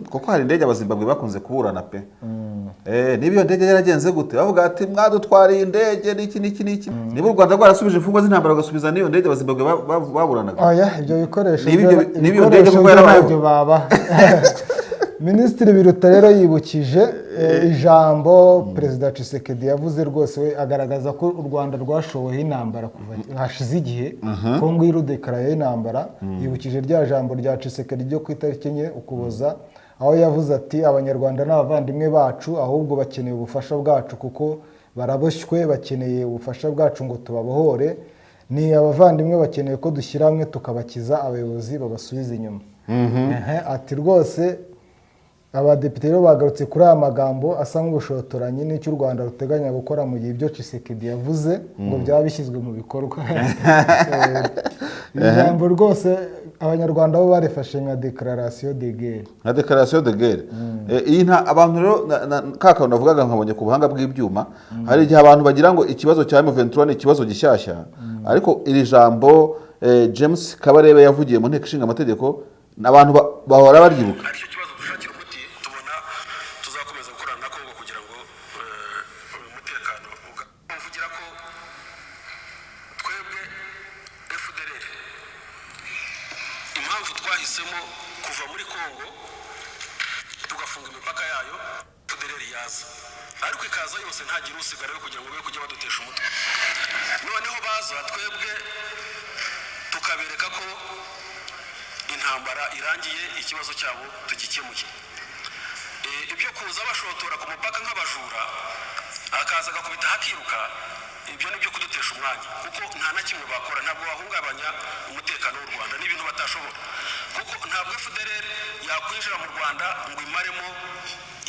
kuko hari indege Abazimbabwe bakunze kuburana pe. Niba iyo ndege yaragenze gute bavuga ati mwadutwariye indege n'iki niba u Rwanda rwarasubije imfungwa z'intambara bagasubiza n'iyo ndege Abazimbabwe baburanaga. Ibyo bikoresho niba iyo ndege kuko yarabaye baba. Minisitiri Biruta rero yibukije ijambo Perezida Tshisekedi yavuze rwose, we agaragaza ko u Rwanda rwashoweho intambara kuva hashize igihe ko ngo irudekaraye y'intambara. Yibukije rya jambo rya Tshisekedi ryo ku itariki 4 Ukuboza, aho yavuze ati Abanyarwanda n'abavandimwe bacu ahubwo bakeneye ubufasha bwacu kuko baraboshywe, bakeneye ubufasha bwacu ngo tubabohore. Ni abavandimwe bakeneye ko dushyira hamwe tukabakiza, abayobozi babasubiza inyuma. Ati rwose abadepite rero bagarutse kuri aya magambo asa nk'ubushotoranyi n'icyo u Rwanda ruteganya gukora mu gihe ibyo Tshisekedi yavuze ngo byaba bishyizwe mu bikorwa. Ijambo rwose Abanyarwanda bo barifashe nka declaration de guerre. Nka declaration de guerre. Iyi abantu rero kaka navugaga nkabonye ku buhanga bw'ibyuma, hari igihe abantu bagira ngo ikibazo cya M23 ni ikibazo gishyashya, ariko iri jambo James Kabarebe yavugiye mu nteko ishinga amategeko n'abantu bahora baryibuka. tukabereka ko intambara irangiye, ikibazo cyabo tugikemuye. Ibyo kuza bashotora ku mupaka nk'abajura akaza agakubita hakiruka, ibyo nibyo kudutesha umwanya, kuko nta na kimwe bakora, ntabwo bahungabanya umutekano w'u Rwanda, n'ibintu batashobora, kuko ntabwo FDLR yakwinjira mu Rwanda ngo imaremo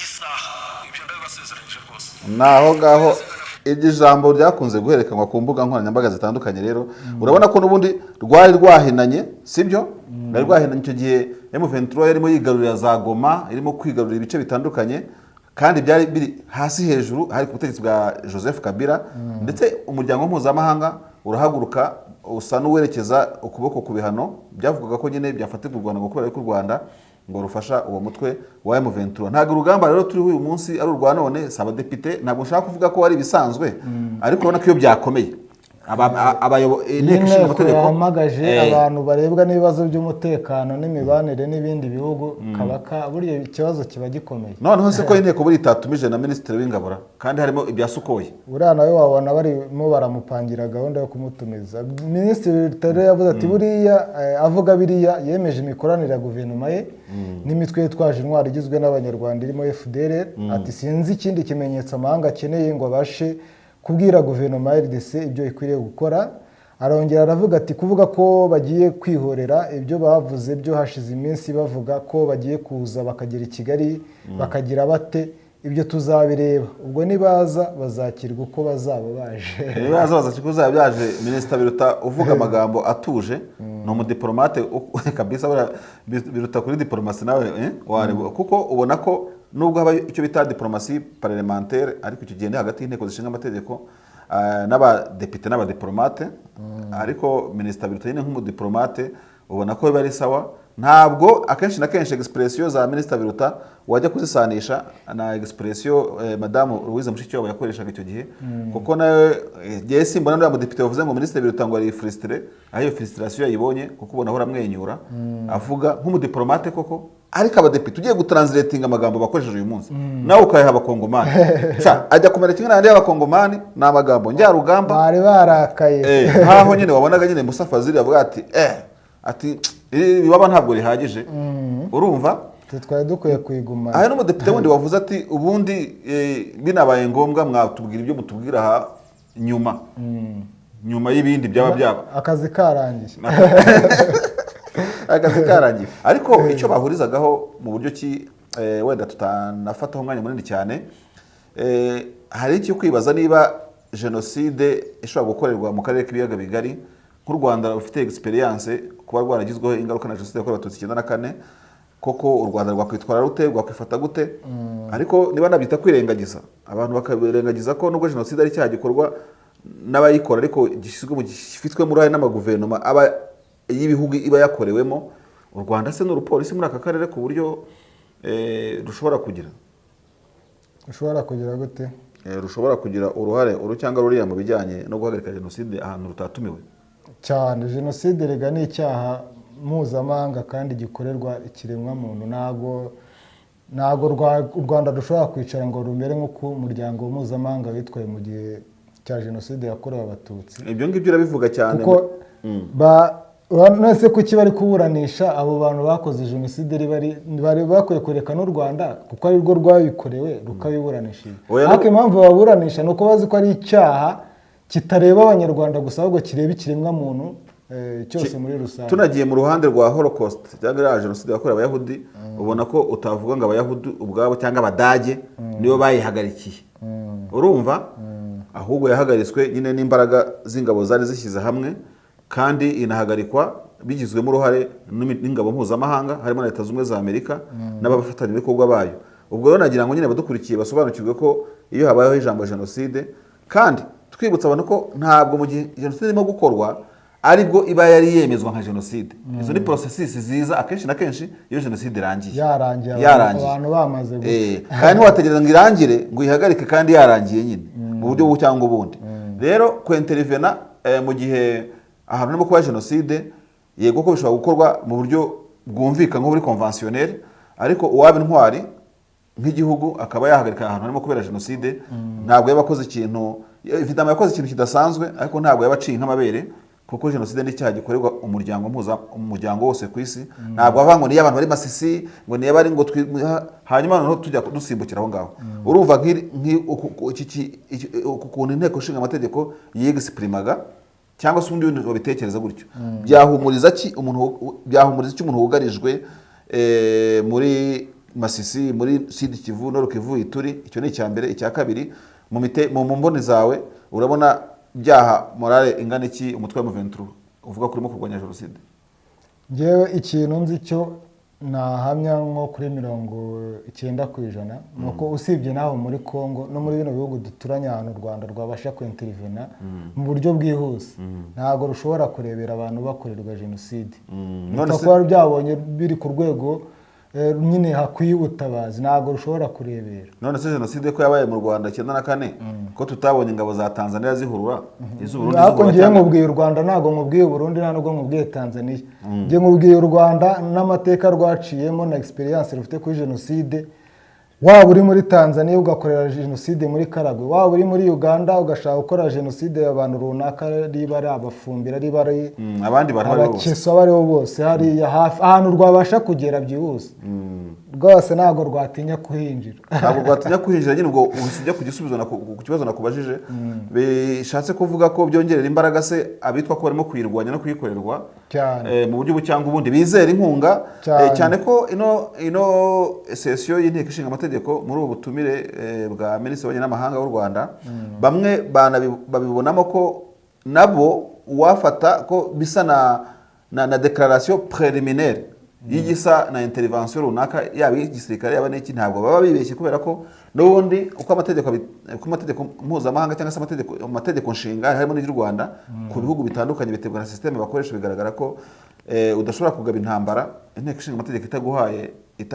isaha. Ibyo ndabibasezeranyije rwose. Naho ngaho iri jambo ryakunze guherekanwa ku mbuga nkoranyambaga zitandukanye. Rero urabona ko n'ubundi rwari rwahinanye, sibyo? Rwari rwahinanye icyo gihe M23 yarimo yigarurira za Goma, irimo kwigarurira ibice bitandukanye, kandi byari biri hasi hejuru, hari ku butegetsi bwa Joseph Kabila, ndetse umuryango mpuzamahanga urahaguruka usa n'uwerekeza ukuboko ku bihano byavugaga ko nyine byafatirwa u Rwanda, ngo kubera ko u Rwanda ngo rufasha uwo mutwe wa M23. Ntabwo urugamba rero turiho uyu munsi ari urwa none, saba depite, ntabwo nshaka kuvuga ko ari bisanzwe, ariko urabona ko iyo byakomeye inteko ishinga amategeko yahamagaje abantu barebwa n'ibibazo by'umutekano n'imibanire n'ibindi bihugu, kabaka burya ikibazo kiba gikomeye. noneho se ko inteko buri itatumije na minisitiri w'ingabo kandi harimo ibya Sukoyi, uriya nawe wabona barimo baramupangira gahunda yo kumutumiza. Minisitiri Bitare yavuze ati buriya avuga biriya yemeje imikoranire ya guverinoma ye n'imitwe yitwaje intwaro igizwe n'abanyarwanda irimo FDLR. Ati sinzi ikindi kimenyetso amahanga akeneye ngo abashe kubwira guverinoma ya RDC ibyo ikwiriye gukora. Arongera aravuga ati kuvuga ko bagiye kwihorera ibyo bavuze byo hashize iminsi bavuga ko bagiye kuza bakagera i Kigali bakagira bate, ibyo tuzabireba ubwo nibaza bazakirwa uko bazaba baje. nibaza bazakirwa uzaba byaje. Minisitiri Biruta uvuga amagambo atuje, ni umudiplomate kabisa, biruta kuri diplomasi nawe wareba, kuko ubona ko nubwo haba icyo bita diplomasi parlementaire, ariko icyo gihe ni hagati y'inteko zishinga amategeko n'abadepite n'abadiplomate, ariko Minisitiri Biruta nyine nk'umudiplomate ubona ko biba ari sawa. Ntabwo akenshi na kenshi expression za Minisitiri Biruta wajya kuzisanisha na expression Madamu Louise Mushikiwabo yakoreshaga icyo gihe, kuko nawe gihe simbona n'uwo mudepite wavuze ngo Minisitiri Biruta ngo ari frustré, aho frustration yayibonye kuko ubona ahora amwenyura avuga nk'umudiplomate koko, ariko abadepite ugiye gutranslatinga amagambo bakoresheje uyu munsi nawe ukayaha abakongomani ajya kumera kimwe n'andi y'abakongomani, ni amagambo njyarugamba bari barakaye nkaho nyine wabonaga nyine Musa Fazili avuga ati ibibaba ntabwo rihagije, urumva twari dukwiye kwiguma. aha n'umudepite wundi wavuze ati ubundi binabaye ngombwa mwatubwira ibyo mutubwira aha nyuma y'ibindi byaba akazi karangiye akazi karangiye. Ariko icyo bahurizagaho mu buryo ki wenda tutanafataho umwanya munini cyane, hari icyo kwibaza niba jenoside ishobora gukorerwa mu karere k'ibiyaga bigari, nk'u Rwanda rufite experience kuba rwaragizweho ingaruka na jenoside yakorewe Abatutsi 94, koko u Rwanda rwakwitwara rute, rwakwifata gute? Ariko niba nabyita kwirengagiza, abantu bakabirengagiza ko nubwo jenoside ari cyaha gikorwa n'abayikora, ariko gifitwe muri aya n'amaguverinoma aba y'ibihugu iba yakorewemo. U Rwanda se n'urupolisi muri aka karere ku buryo rushobora kugira gute? Rushobora kugira uruhare cyangwa ruriya mu bijyanye no guhagarika jenoside ahantu rutatumiwe cyane. Jenoside rega ni icyaha mpuzamahanga kandi gikorerwa ikiremwamuntu. Ntabwo u Rwanda rushobora kwicara ngo rumere nk'uko umuryango mpuzamahanga witwaye mu gihe cya jenoside yakorewe Abatutsi. Ibyo ngibyo urabivuga cyane kuko nese kuki bari kuburanisha abo bantu bakoze jenoside bari bakwiye kwerekana u Rwanda kuko ari rwo rwabikorewe rukabiburanisha. Ariko impamvu baburanisha ni uko bazi ko ari icyaha kitareba abanyarwanda gusa, ahubwo kireba ikiremwamuntu cyose muri rusange. Tunagiye mu ruhande rwa Holocaust cyangwa jenoside yakorewe Abayahudi, ubona ko utavuga ngo Abayahudi ubwabo cyangwa Abadage nibo bayihagarikiye, urumva, ahubwo yahagaritswe nyine n'imbaraga z'ingabo zari zishyize hamwe, kandi inahagarikwa bigizwemo uruhare n'ingabo mpuzamahanga harimo na Leta Zunze Ubumwe za Amerika n'abafatanyabikorwa bayo. Ubwo rero nagira ngo nyine badukurikiye basobanukirwe ko iyo habayeho ijambo jenoside, kandi twibutsa abantu ko ntabwo mu gihe jenoside irimo gukorwa aribwo iba yari yemezwa nka jenoside. Izo ni processes ziza akenshi na kenshi iyo jenoside irangiye, abantu bamaze gupfa, kandi ntiwategereza ngo irangire ngo ihagarike kandi yarangiye nyine mu buryo bwo cyangwa ubundi. Rero kwintervena mu gihe ahantu harimo kuba jenoside, yego ko bishobora gukorwa mu buryo bwumvikana nko muri conventionnel, ariko uwaba intwari nk'igihugu akaba yahagarika ahantu harimo kubera jenoside, ntabwo yaba akoze ikintu, vidama yakoze ikintu kidasanzwe, ariko ntabwo yaba aciye nk'amabere, kuko jenoside ni icyaha gikorerwa umuryango wose ku isi. Ntabwo avuga ngo niyo abantu bari Masisi, ngo niyo bari ngo hanyuma noneho tujya dusimbukira aho ngaho. Urumva ukuntu inteko ishinga amategeko yegisiprimaga cyangwa se undi wabitekereza gutyo, byahumuriza umuntu wugarijwe muri Masisi, muri Sud Kivu, Nord Kivu, Ituri. Icyo ni icya mbere. Icya kabiri, mu mboni zawe urabona byaha morale ingana iki umutwe wa M23 uvuga kurimo kurwanya jenoside? Ngewe ikintu nzi cyo nahamya nko kuri 90% nuko usibye naho muri Kongo no muri bino bihugu duturanye ahantu u Rwanda rwabasha kwintervena mu buryo bwihuse, ntago rushobora kurebera abantu bakorerwa jenoside. None se byabonye biri ku rwego nyine hakwiye ubutabazi, ntabwo rushobora kurebera. none se jenoside ko yabaye mu Rwanda 94 ko tutabonye ingabo za Tanzania zihurura iz'Uburundi ariko ngiye nkubwiye u Rwanda, ntabwo nkubwiye Burundi, nta nubwo nkubwiye Tanzania. Ngiye nkubwiye u Rwanda n'amateka rwaciyemo na experience rufite kuri jenoside. Waba uri muri Tanzania ugakorera jenoside muri Karagwe, waba uri muri Uganda ugashaka gukora jenoside y'abantu runaka, riba ari abafumbira, riba ari abandi bantu abakeso abariho bose, hariya hafi ahantu rwabasha kugera byihuse. Rwose ntabwo rwatinya kuhinjira. Ntabwo rwatinya kuhinjira nyine, ubwo usijya ku gisubizo ku kibazo nakubajije bishatse kuvuga ko byongerera imbaraga se abitwa ko barimo kuyirwanya no kuyikorerwa mu buryo cyangwa ubundi bizera inkunga cyane ko ino session y'inteko ishinga amategeko muri ubu butumire bwa Minisitiri w'Ububanyi n'Amahanga w'u Rwanda bamwe babibonamo ko nabo wafata ko bisa na declaration préliminaire y'igisa na intervention runaka yaba igisirikare yaba n'iki, ntabwo baba bibeshye kubera ko n'ubundi uko amategeko mpuzamahanga cyangwa se amategeko nshinga harimo n'u Rwanda ku bihugu bitandukanye biterwa na systeme bakoresha, bigaragara ko udashobora kugaba intambara inteko ishinga amategeko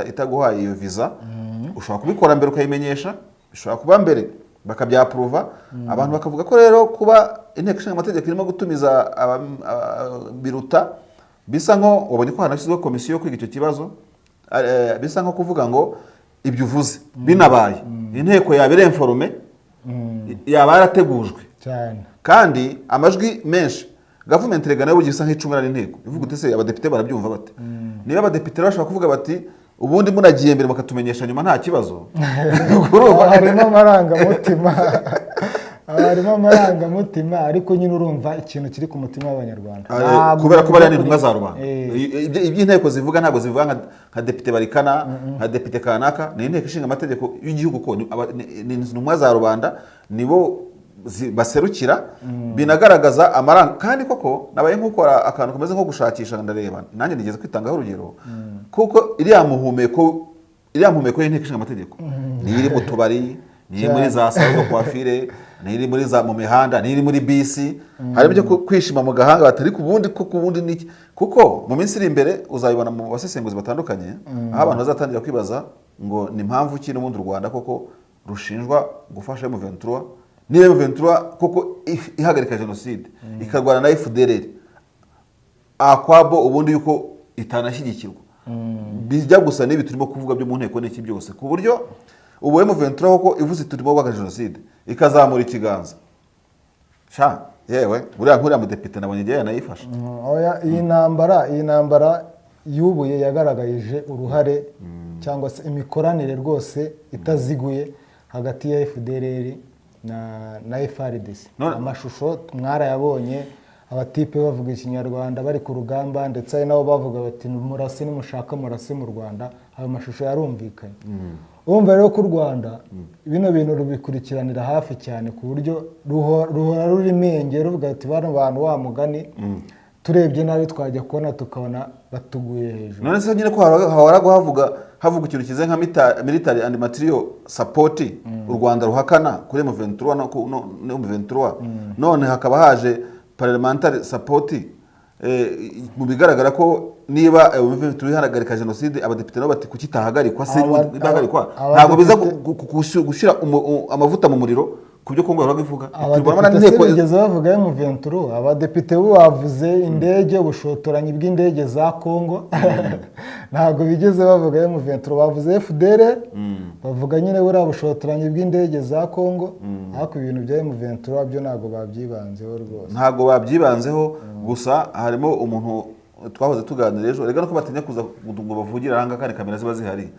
itaguhaye iyo visa. Ushobora kubikora mbere ukayimenyesha, bishobora kuba mbere bakabyaprova, abantu bakavuga ko rero kuba inteko ishinga amategeko irimo gutumiza biruta bisa nko wabonye ko hanashyizweho komisiyo yo kwiga icyo kibazo, bisa nko kuvuga ngo ibyo uvuze binabaye inteko yaba irenforme, yaba yarategujwe cyane kandi amajwi menshi. Government rega nayo gisa nk'icungana n'inteko ivuga ute se abadepite barabyumva bate? Niba abadepite bashobora kuvuga bati ubundi munagiye mbere bakatumenyesha nyuma nta kibazo. Harimo amarangamutima harimo amarangamutima, ariko nyine urumva ikintu kiri ku mutima w'Abanyarwanda kubera ko bari n'intumwa za rubanda. Iby'inteko zivuga ntabwo zivuga nka depite barikana nka depite kanaka, ni inteko ishinga amategeko y'igihugu ko ni intumwa za rubanda, nibo baserukira binagaragaza amaranga. Kandi koko nabaye nk'ukora akantu kameze nko gushakisha, ndareba nanjye nigeze kwitangaho urugero kuko iriya muhumeko y'inteko ishinga amategeko ni iri mu tubari, ni iri muri za salon de coiffure, ni iri muri za mu mihanda, ni iri muri bisi, harimo byo kwishima mu gahanga batari kubundi niki. Kuko mu minsi iri imbere uzabibona mu basesenguzi batandukanye aho abantu bazatangira kwibaza ngo ni impamvu ki n'ubundi u Rwanda koko rushinjwa gufasha M23, niba M23 koko ihagarika jenoside ikarwana na FDLR akwabo ubundi yuko itanashyigikirwa, bijya gusa n'ibi turimo kuvuga byo mu nteko n'iki byose, ku buryo ubu M23 koko ivuze turimo guhagarika jenoside ikazamura ikiganza yewe buriya mu depite nabonye igihe yanayifasha. Iyi ntambara yubuye yagaragaje uruhare cyangwa se imikoranire rwose itaziguye hagati ya FDLR na FARDC. Amashusho mwarayabonye, abatipe bavuga ikinyarwanda bari ku rugamba, ndetse ari nabo bavuga bati murase nimushaka murase mu Rwanda. Ayo mashusho yarumvikanye. Urumva rero ko u Rwanda bino bintu rubikurikiranira hafi cyane, ku buryo ruhora ruri menge ruvuga ati bano bantu wa mugani turebye nabi twajya kubona tukabona batuguye hejuru. None se nyine ko hahora havuga ikintu kize nka military and material support u Rwanda ruhakana kuri M23 no M23, none hakaba haje parliamentary support. Mu bigaragara ko niba M23 ihagarika jenoside abadepite nabo bati kuki tahagarikwa se ntabwo biza gushyira amavuta mu muriro kubyo Kongo barabivuga. Tubona n'inteko igeze bavuga M23, abadepite bo bavuze indege, ubushotoranyi bw'indege za Kongo ntabwo bigeze bavuga M23, bavuze FDLR bavuga nyine buriya bushotoranyi bw'indege za Kongo, ariko ibintu bya M23 byo ntabwo babyibanzeho rwose, ntabwo babyibanzeho. Gusa harimo umuntu twahoze tuganira ejo, rega no ko batinya kuza ngo bavugira aranga kandi kamera ziba zihari,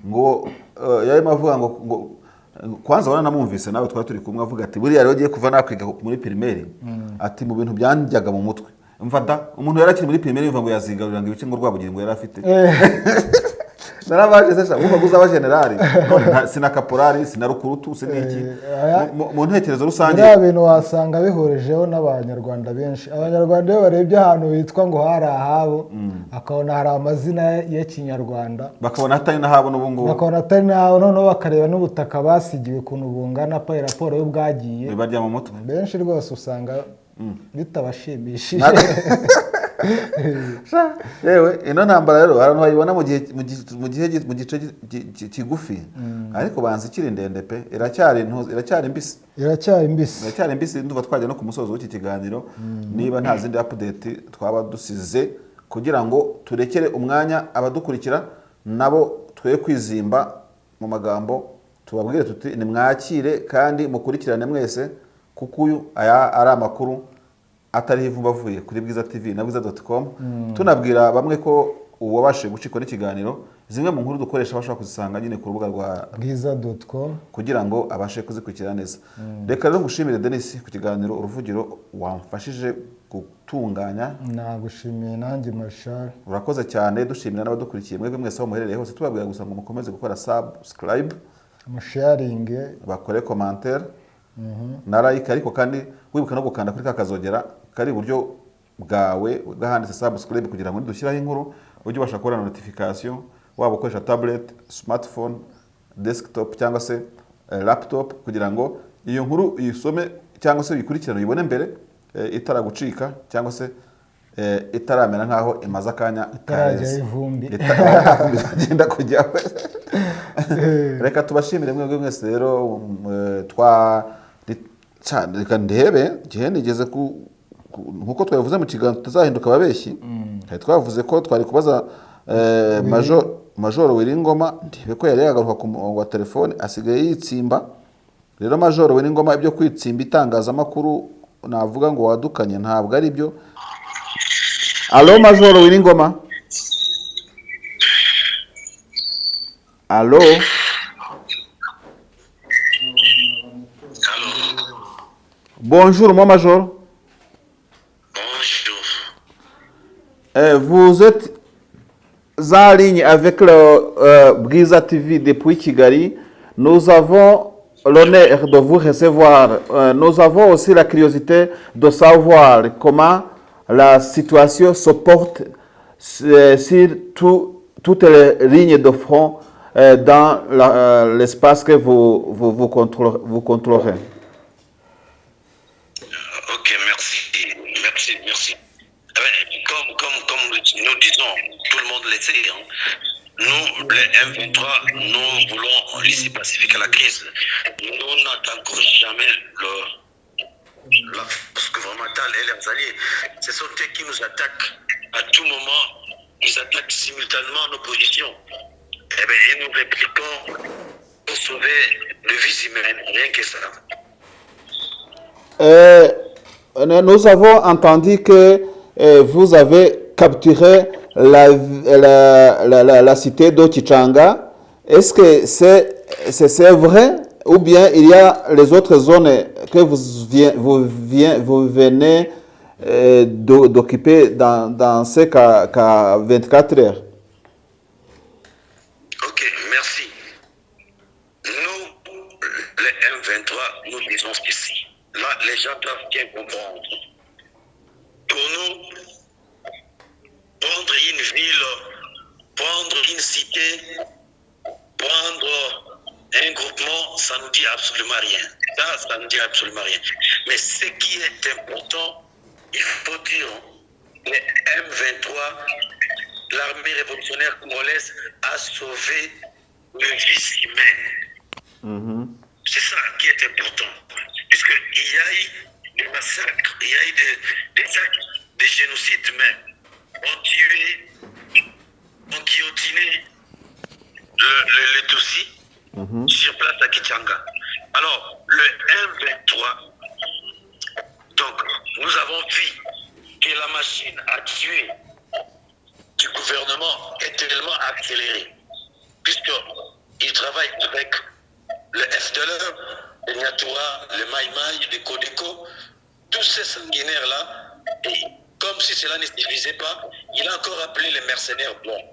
ngo yarimo avuga ngo kwanza wana namumvise nawe twari turi kumwe avuga ati buriya rero agiye kuva nakwiga muri primaire, ati mu bintu byanjyaga mu mutwe mfata umuntu yarakiri muri primaire yumva ngo yazigarurira ngo ibice ngo rwabugingo yari afite narabaje sasa umva guza generali sina kaporari sina rukurutu siniki mu ntekerezo rusange. Bya bintu wasanga bihorejeho n'abanyarwanda benshi. Abanyarwanda iyo barebye ahantu hitwa ngo hari ahabo akabona hari amazina y'Ikinyarwanda, bakabona atari n'ahabo n'ubungubu, bakabona atari n'ahabo, noneho bakareba n'ubutaka basigiwe kuntu bungana pa raporo yo bwagiye bibarya mu mutwe. Benshi rwose usanga bitabashimishije. yewe ino ntambara rero abantu bayibona mu gice kigufi ariko banza ikiri ndende pe iracyari mbisi iracyari mbisi ndumva twajya no ku musozo w'iki kiganiro niba nta zindi update twaba dusize kugira ngo turekere umwanya abadukurikira nabo twe kwizimba mu magambo tubabwire tuti ni mwakire kandi mukurikirane mwese kuko uyu aya ari amakuru atariho ivumba avuye kuri Bwiza TV na bwiza.com tunabwira bamwe ko uwabashije gucikwa n'ikiganiro zimwe mu nkuru dukoresha bashaka kuzisanga nyine ku rubuga rwa bwiza.com kugira ngo abashe kuzikurikira neza. Reka rero ngushimire Denis ku kiganiro uruvugiro wamfashije gutunganya. Nagushimiye nanjye Marshal. Urakoze cyane, dushimira n'abadukurikiye mwebwe mwese aho muherereye hose, tubabwira gusa ngo mukomeze gukora subscribe, sharing, bakore commentaire na like, ariko kandi wibuka no gukanda kuri kakazogera kari iburyo bwawe bwahanditse subscribe kugira ngo nidushyiraho inkuru ujye ubasha kubona notification, waba ukoresha tablet, smartphone, desktop cyangwa se laptop, kugira ngo iyo nkuru uyisome cyangwa se uyikurikirane uyibone mbere itaragucika cyangwa se itaramera nkaho imaze akanya itarajya ivumbi itagenda kujyaho. Reka tubashimire mwebwe mwese rero reka ndebe gihe nigeze nkuko twavuze mu kiganiro tutazahinduka ababeshyi, twavuze ko twari kubaza Major Wiringoma, ndebe ko yari yagaruka ku murongo wa telefone asigaye yitsimba. Rero Major Wiringoma, ibyo kwitsimba itangazamakuru navuga ngo wadukanye ntabwo ari byo. Allo Major Wiringoma. Allo. Bonjour mon Major. Bonjour. Vous êtes en ligne avec le Bwiza TV depuis Kigali. Nous avons l'honneur de vous recevoir. Nous avons aussi la curiosité de savoir comment la situation se porte sur toutes les lignes de front dans l'espace que vous contrôlerez. Ok, merci. Comme nous disons, tout le monde le sait, hein. Nous, les M23, nous voulons l'issue pacifique à la crise. Nous n'attaquons jamais la force gouvernementale et leurs alliés. Ce sont eux qui nous attaquent à tout moment. Ils attaquent simultanément nos positions. Et nous répliquons pour sauver le vies humaine, rien que ça. Nous avons entendu que vous avez capturé la cité de Kichanga. Est-ce que c'est vrai ou bien il y a les autres zones que vous venez d'occuper dans ces 24 heures? Ok, merci. Nous, les M23, nous disons ceci. Là, les gens doivent bien comprendre. Pour nous, prendre une ville, prendre une cité, prendre un groupement, ça ne nous dit absolument rien. Ça ne dit absolument rien. Mais ce qui est important, il faut dire, les M23, l'armée révolutionnaire congolaise a sauvé le vies humaine. C'est ça qui est important. Puisqu'il y a eu des massacres, il y a eu des actes de génocide même. On tué, on guillotiné le Tutsi sur place à Kichanga. Alors, le M23, donc, nous avons vu que la machine à tuer du gouvernement est tellement accélérée, puisqu'il travaille avec le FDLR, le Nyatoua, le Maïmaï, le Kodeko, tous ces sanguinaires-là, et comme si cela ne suffisait pas, il a encore appelé les mercenaires blancs.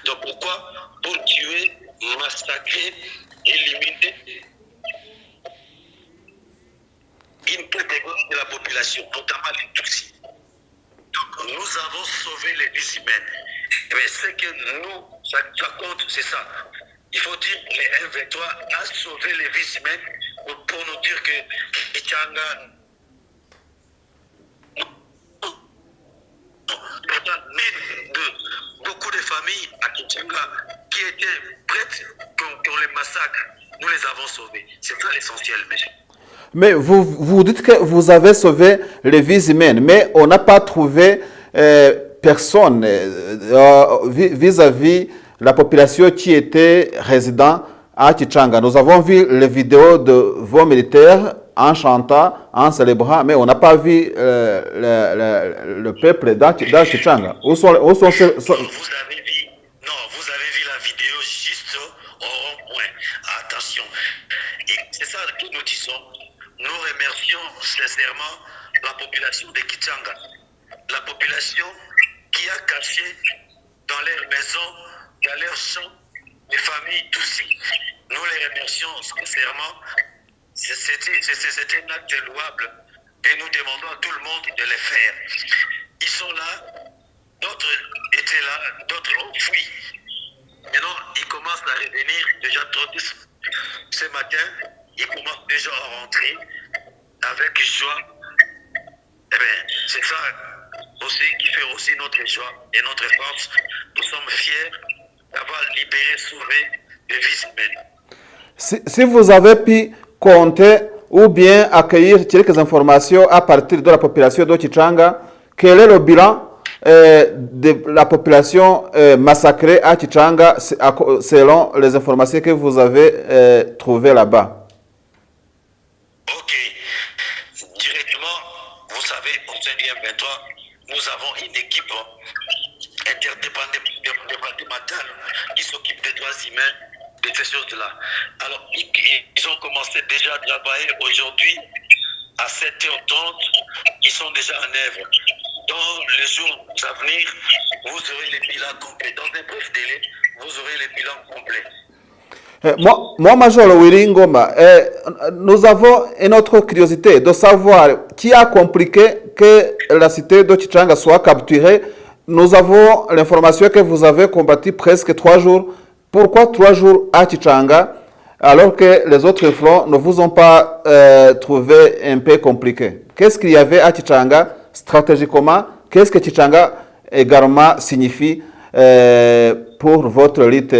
Donc pourquoi? Pour tuer, massacrer, éliminer une catégorie de la population, notamment les Tutsis. Donc nous avons sauvé les vies humaines. Mais ce que nous, ça compte, c'est ça. Il faut dire que les M23 a sauvé les vies humaines pour nous dire que Kichanga beaucoup de familles à Kinshasa qui étaient prêtes qu'on les massacre. Nous les avons sauvés. C'est ça l'essentiel, monsieur. Mais vous dites que vous avez sauvé les vies humaines, mais on n'a pas trouvé personne vis-à-vis la population qui était résident à Kichanga. Nous avons vu les vidéos de vos militaires en chantant, en célébrant, mais on n'a pas vu le peuple dans Kichanga. Vous avez vu, non, vous avez vu la vidéo juste au rond-point. Attention. Et c'est ça que nous disons. Nous remercions sincèrement la population de Kichanga. La population qui a caché dans leurs maisons, dans leurs champs, les familles Tutsi. Nous les remercions sincèrement. C'est un acte louable et nous demandons à tout le monde de le faire. Ils sont là, d'autres étaient là, d'autres ont fui. Maintenant, ils commencent à revenir déjà trop ce matin. Ils commencent déjà à rentrer avec joie. Eh bien, c'est ça aussi qui fait aussi notre joie et notre force. Nous sommes fiers d'avoir libéré, sauvé des vies humaines. Si vous avez pu compter ou bien accueillir quelques informations à partir de la population de Kichanga, quel est le bilan de la population massacrée à Kichanga selon les informations que vous avez trouvées là-bas? Ok. Directement, vous savez, au sein du M23, nous avons une équipe interdépartementale qui s'occupe des droits humains, de ces choses-là. Alors, ils ont commencé déjà à travailler aujourd'hui à 7h30. Ils sont déjà en œuvre. Dans les jours à venir, vous aurez les bilans complets. Dans un bref délai, vous aurez les bilans complets. Moi, Major Willy Ngoma, nous avons une autre curiosité de savoir qui a compliqué que la cité de Kichanga soit capturée. Nous avons l'information que vous avez combattu presque 3 jours. Pourquoi 3 jours à Kichanga alors que les autres fronts ne vous ont pas trouvé un peu compliqué? Qu'est-ce qu'il y avait à Kichanga stratégiquement? Qu'est-ce que Kichanga également signifie pour votre lutte?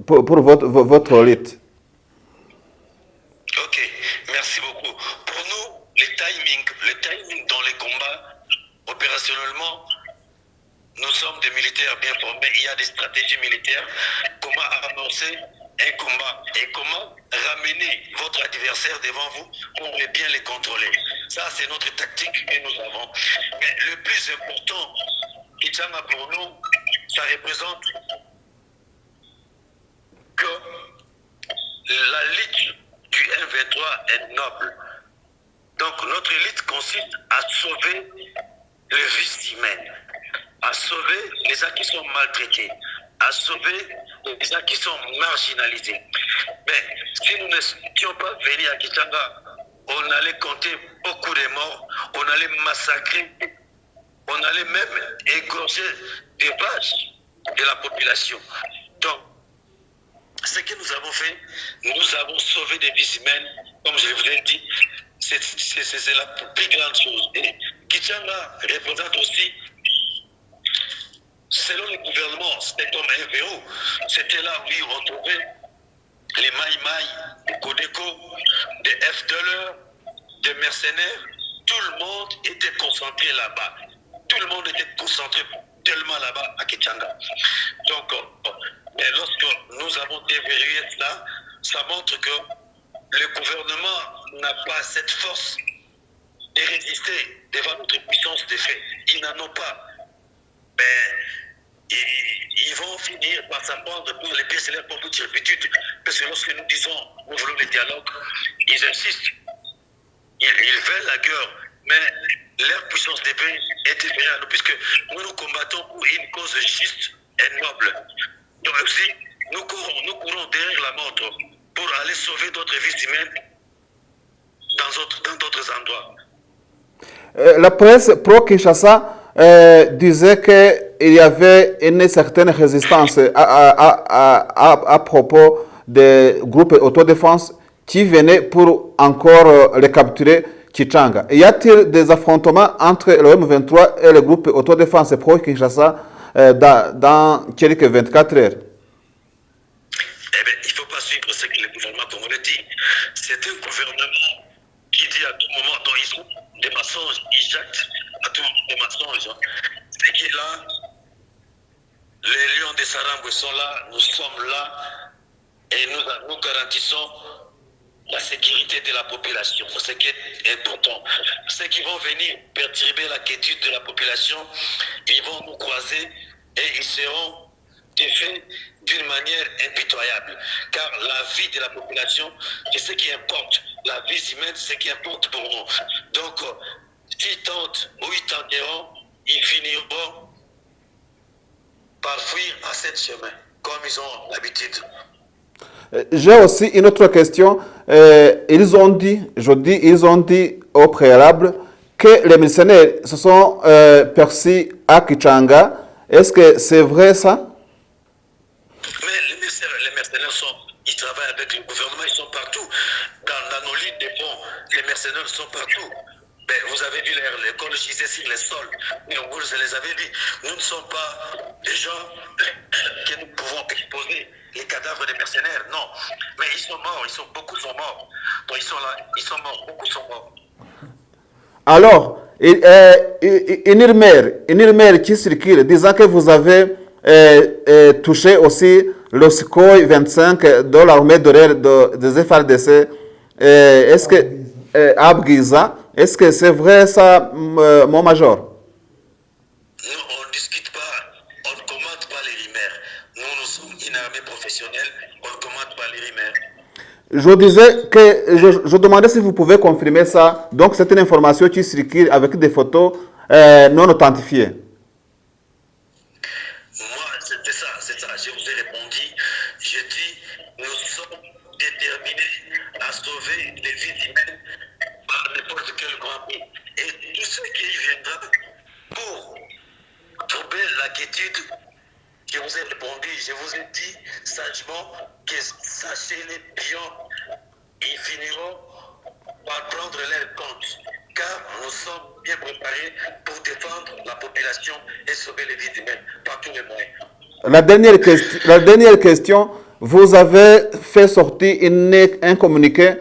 Pour votre lutte. Ok, merci beaucoup. Pour nous, le timing dans les combats, opérationnellement, nous sommes des militaires bien formés. Il y a des stratégies militaires. Comment amorcer un combat et comment ramener votre adversaire devant vous pour bien les contrôler. Ça, c'est notre tactique que nous avons. Mais le plus important, Kichanga pour nous, ça représente que la lutte du M23 est noble. Donc notre lutte consiste à sauver les vies humaines, à sauver les gens qui sont maltraités, à sauver les gens qui sont marginalisés. Mais si nous n'étions pas venus à Kichanga, on allait compter beaucoup de morts, on allait massacrer, on allait même égorger des vaches de la population. Donc, ce que nous avons fait, nous avons sauvé des vies humaines, comme je vous l'ai dit, c'est la plus grande chose. Et Kichanga représente aussi, selon le gouvernement, c'était comme un verrou. C'était là où ils retrouvaient les Maïmaï, les Codeco, des FDLR, des mercenaires. Tout le monde était concentré là-bas. Tout le monde était concentré tellement là-bas à Kichanga. Donc, mais lorsque nous avons déverrouillé cela, ça montre que le gouvernement n'a pas cette force de résister devant notre puissance de fait. Ils n'en ont pas. Mais ils vont finir par s'apprendre pour les pièces de leur propre turpitude. Parce que lorsque nous disons, nous voulons le dialogue, ils insistent. Ils veulent la guerre, mais leur puissance de paix est différente à nous, puisque nous combattons pour une cause juste et noble. Donc aussi, nous courons derrière la montre pour aller sauver d'autres vies humaines dans d'autres endroits. La presse pro-Kinshasa disait qu'il y avait une certaine résistance à propos des groupes autodéfense qui venaient pour encore les capturer Kichanga. Y a-t-il des affrontements entre le M23 et le groupe autodéfense pro-Kinshasa dans quelques 24 heures. Eh bien, il ne faut pas suivre ce que le gouvernement congolais dit. C'est un gouvernement qui dit à tout moment, dont ils ont des mensonges, ils jactent à tout moment des mensonges. Ce qui est là, les lions de Sarambwe sont là, nous sommes là, et nous garantissons la sécurité de la population, ce qui est important. Ceux qui vont venir perturber la quiétude de la population, ils vont nous croiser et ils seront défaits d'une manière impitoyable. Car la vie de la population, c'est ce qui importe. La vie humaine, c'est ce qui importe pour nous. Donc, s'ils tentent ou ils tenteront, ils finiront par fuir à cette chemin, comme ils ont l'habitude. J'ai aussi une autre question. Ils ont dit au préalable que les mercenaires se sont perçus à Kichanga. Est-ce que c'est vrai ça? Mais les mercenaires ils travaillent avec le gouvernement, ils sont partout. Dans nos lignes de pont, les mercenaires sont partout. Ben, vous avez vu les colonisés sur les sols. Mais vous les avez dit, nous ne sommes pas des gens que nous pouvons exposer les cadavres des mercenaires. Non. Mais ils sont morts, beaucoup sont morts. Donc ils sont là, ils sont morts, beaucoup sont morts. Alors, une rumeur qui circule disant que vous avez touché aussi le Sukhoi 25 de l'armée de l'air des FARDC. Est-ce que à Bgiza, est-ce que c'est vrai ça, mon major? Nous, on ne discute pas, on ne commente pas les rumeurs. Nous sommes une armée professionnelle, on ne commente pas les rumeurs. Je disais que je demandais si vous pouvez confirmer ça. Donc, c'est une information qui circule avec des photos non authentifiées. Moi, c'est ça. Je vous ai répondu. J'ai dit, nous sommes déterminés à sauver les vies humaines par n'importe quel grand pays. Et tout ce qui viendra pour trouver la quiétude, je vous ai répondu, je vous ai dit sagement que sachez-les bien, ils finiront par prendre leur compte. Car nous sommes bien préparés pour défendre la population et sauver les vies humaines par tous les moyens. La dernière question, vous avez fait sortir un communiqué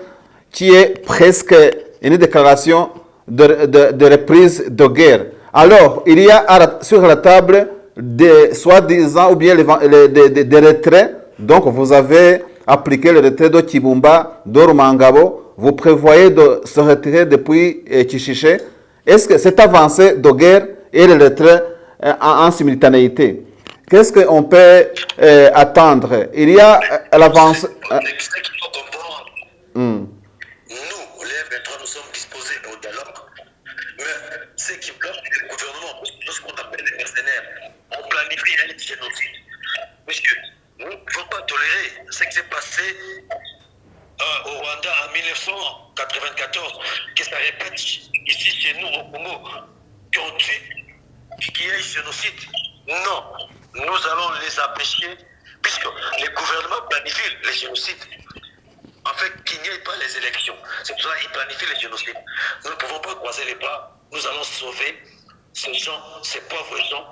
qui est presque une déclaration de reprise de guerre. Alors, il y a sur la table des soi-disant ou bien des retraits. Donc, vous avez appliqué le retrait de Kibumba, de Rumangabo. Vous prévoyez de se retirer depuis Chichiché. Est-ce que cette avancée de guerre et le retrait en simultanéité, qu'est-ce qu'on peut attendre? Il y a l'avancée. Ce qu'il faut comprendre, nous, les M23, nous sommes disposés au dialogue, mais ce qui bloque le gouvernement, ce qu'on appelle les mercenaires, on planifie un génocide. Monsieur, nous ne pouvons pas tolérer ce qui s'est passé au Rwanda en 1994, que ça répète ici chez nous au Congo, qu'on tue, qu'il y ait un génocide. Non, nous allons les empêcher, puisque les gouvernements planifient les génocides. En fait, qu'il n'y ait pas les élections. C'est pour ça qu'ils planifient les génocides. Nous ne pouvons pas croiser les bras. Nous allons sauver ces gens, ces pauvres gens,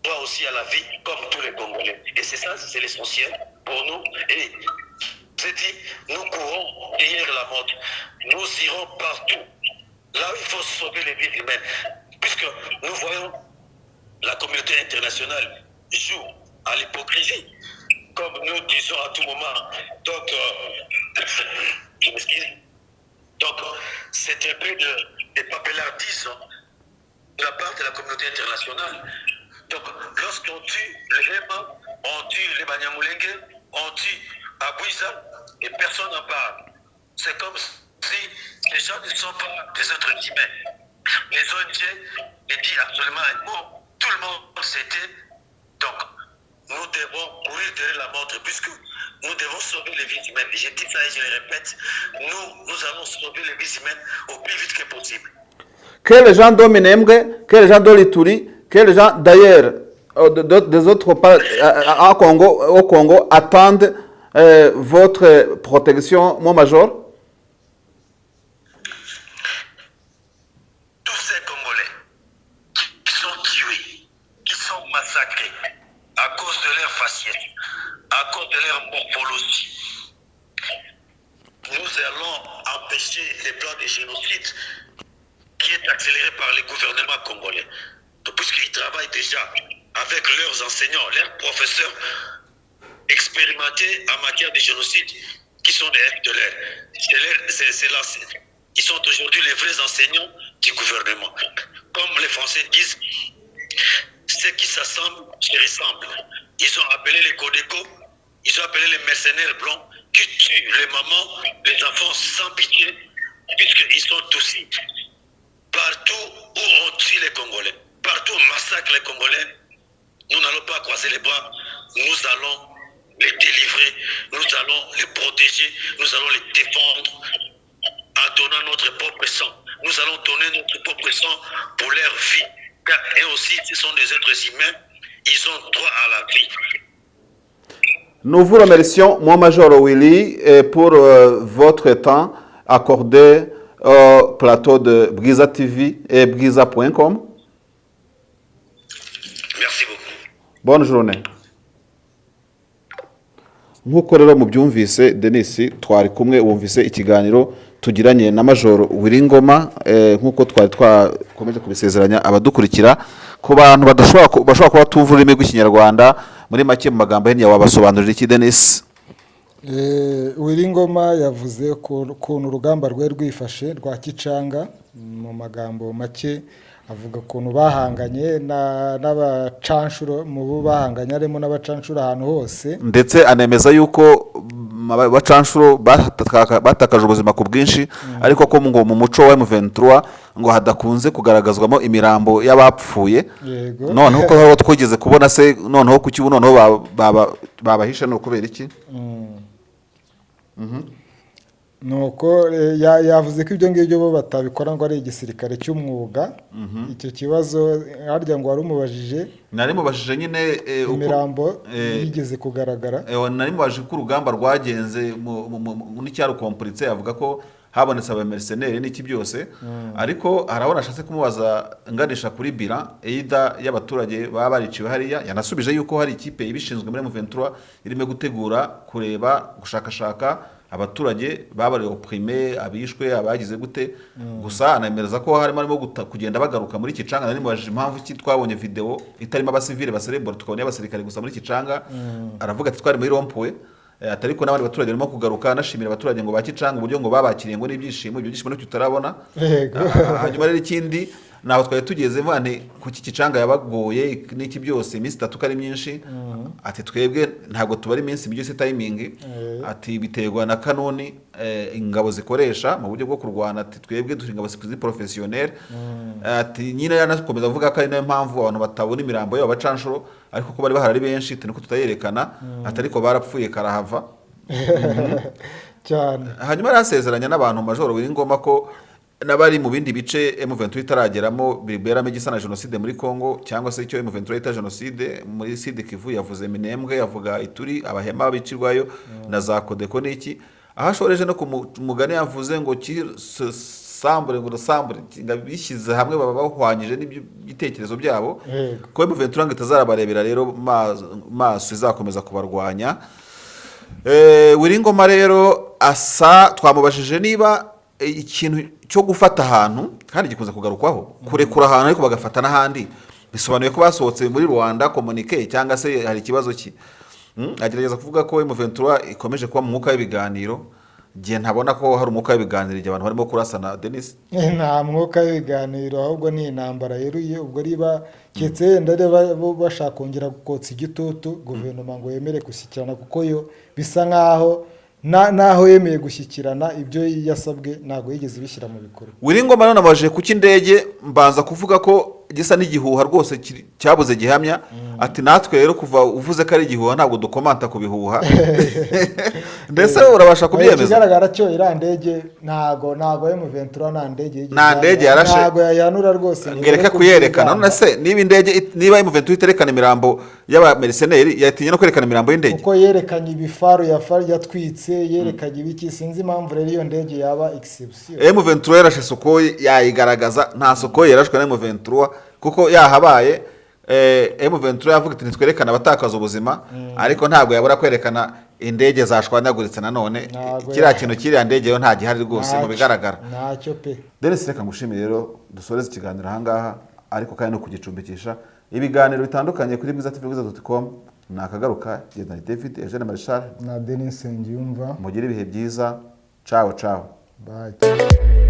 droit aussi à la vie, comme tous les Congolais. Et c'est ça, c'est l'essentiel pour nous. Et j'ai dit, nous courons derrière la mort. Nous irons partout. Là où il faut sauver les vies humaines. Puisque nous voyons la communauté internationale joue à l'hypocrisie, comme nous disons à tout moment. Donc, je m'excuse. Donc, c'est un peu de papelardise de la part de la communauté internationale. Donc, lorsqu'on tue les Rema, on tue les Banyamulenge, on tue Abouiza, et personne n'en parle. C'est comme si les gens ne sont pas des êtres humains. Les ONG ne disent absolument un mot. Tout le monde s'était. Donc, nous devons courir derrière la montre, puisque nous devons sauver les vies humaines. Et je dis ça et je le répète, nous allons sauver les vies humaines au plus vite que possible. Que les gens de Minembwe, que les gens de l'Ituri, que les gens d'ailleurs, des autres parts au Congo, attendent votre protection, mon major? Tous ces Congolais qui sont tués, qui sont massacrés, empêcher les plans de génocide qui est accéléré par les gouvernements congolais. Donc, puisqu'ils travaillent déjà avec leurs enseignants, leurs professeurs expérimentés en matière de génocide, qui sont des FDLR. Ils sont aujourd'hui les vrais enseignants du gouvernement. Comme les Français disent, ceux qui s'assemblent se ressemblent. Ils ont appelé les Codeco, ils ont appelé les mercenaires blancs qui tuent les mamans, les enfants sans pitié, puisqu'ils sont aussi partout où on tue les Congolais, partout où on massacre les Congolais. Nous n'allons pas croiser les bras, nous allons les délivrer, nous allons les protéger, nous allons les défendre en donnant notre propre sang. Nous allons donner notre propre sang pour leur vie. Car eux aussi, ce sont des êtres humains, ils ont droit à la vie. Nous vous remercions, moi, Major Willy, pour votre temps accordé au plateau de Bwiza TV et bwiza.com. Merci beaucoup. Bonne journée. Nk'uko rero mubyumvise Denis twari kumwe wumvise ikiganiro tugiranye na Major Willy Ngoma nk'uko twari twakomeje kubisezeranya abadukurikira ku bantu bashobora kuba tumva ururimi rw'ikinyarwanda muri make mu magambo ahinnye wabasobanurira iki Denis? Willy Ngoma yavuze ukuntu urugamba rwe rwifashe rwa Kicanga mu magambo make avuga ukuntu bahanganye n'abacanshuro mu bo bahanganye harimo n'abacanshuro ahantu hose, ndetse anemeza yuko abacanshuro batakaje ubuzima ku bwinshi ariko ko ngo mu muco wa M23 ngo hadakunze kugaragazwamo imirambo y'abapfuye. Noneho ko aho twigeze kubona se noneho ku kibu noneho babahisha no kubera iki? Nuko yavuze ko ibyo ngibyo bo batabikora ngo ari igisirikare cy'umwuga. Icyo kibazo harya ngo wari umubajije, nari mubajije nyine imirambo yigeze kugaragara, nari mubajije ko urugamba rwagenze muri cyaro kompuritse, avuga ko habonetse abamercenaire n'iki byose, ariko arabona ashatse kumubaza nganisha kuri bira eida y'abaturage baba bariciwe hariya. Yanasubije yuko hari ikipe ibishinzwe muri M23 irimo gutegura kureba gushakashaka abaturage babari opprimé, abishwe, abagize gute. Gusa anamereza ko harimo kugenda bagaruka muri Kicanga. Nari mubajije impamvu iki twabonye video itarimo abasivile baserebora tukabona abasirikare gusa muri Kicanga. Aravuga ati twari muri rompwe, atariko n'abandi baturage barimo kugaruka, anashimira abaturage ngo bakicanga uburyo ngo babakiriye ngo n'ibyishimo, ibyo byishimo n'icyo tutarabona. Hanyuma rero ikindi naho twari tugeze mvane ku Kicanga yabagoye n'iki byose iminsi 3 kari myinshi. Ati twebwe ntago tubari iminsi byose timing, ati biterwa na kanoni ingabo zikoresha mu buryo bwo kurwana. Ati twebwe dufite ingabo professionnel. Ati nyine yanakomeza avuga ko ari nayo mpamvu abantu batabona imirambo yabo bacanshuro, ariko ko bari bahari benshi tunuko tutayerekana, atariko barapfuye karahava cyane. Hanyuma arasezeranya n'abantu Major Willy Ngoma ko nabari mu bindi bice M23 itarageramo biberamo igisa na genocide muri Congo, cyangwa se icyo M23 ita genocide muri Sud Kivu. Yavuze Minembwe, yavuga Ituri, abahema bicirwayo na za Codeco n'iki. Ahashoreje no ku mugani yavuze ngo sambure bishyize hamwe baba bahwanyije n'ibitekerezo byabo, ko M23 ngo itazarabarebera rero maso izakomeza kubarwanya. Willy Ngoma rero asa twamubajije niba ikintu cyo gufata ahantu kandi gikunze kugarukwaho kurekura ahantu ariko bagafata n'ahandi bisobanuye ko basohotse muri Rwanda communique cyangwa se hari ikibazo ki. Agerageza kuvuga ko M23 ikomeje kuba mu mwuka w'ibiganiro. Je ntabona ko hari umwuka w'ibiganiro igihe abantu barimo kurasana Denis. Nta mwuka w'ibiganiro ahubwo ni intambara yeruye. Ubwo riba ketse ndare bashaka kongera gukotsa igitutu guverinoma ngo yemere gushyikirana, kuko yo bisa nkaho naho yemeye gushyikirana ibyo yasabwe ntago yigeze bishyira mu bikorwa. Willy Ngoma none amaje kuki ndege mbanza kuvuga ko gisa n'igihuha rwose cyabuze gihamya. Ati natwe rero kuva uvuze ko ari igihuha ntabwo dukomanta ku bihuha. Ndetse urabasha kubyemeza. Ikigaragara cyo irandege ntago M23 nta ndege yarashe, ntago yayanura rwose ngereka kuyerekana. None se niba M23 iterekana imirambo y'aba mercenaire yatinye no kwerekana imirambo y'indege, kuko yerekanye ibifaru yatwitse, yerekanye ibiki. Sinzi impamvu rero iyo ndege yaba exception. M23 yarashe Sukhoi yayigaragaza, nta Sukhoi yarashwe na M23 kuko yahabaye. M23 yavuga ati nitwerekana abatakaza ubuzima, ariko ntabwo yabura kwerekana indege zashwanyaguritse nanone Ntago kiriya kintu kiriya ndege yo nta gihari rwose mu bigaragara. ntacyo pe. Denis reka ngushimire rero dusoreze ikiganiro ahangaha ariko kandi no kugicumbikisha ibiganiro bitandukanye kuri bwiza.tv.com. nakagaruka Gendani David Eugene Marshal na Denis Nsengiyumva. mugire ibihe byiza. Ciao ciao. Bye.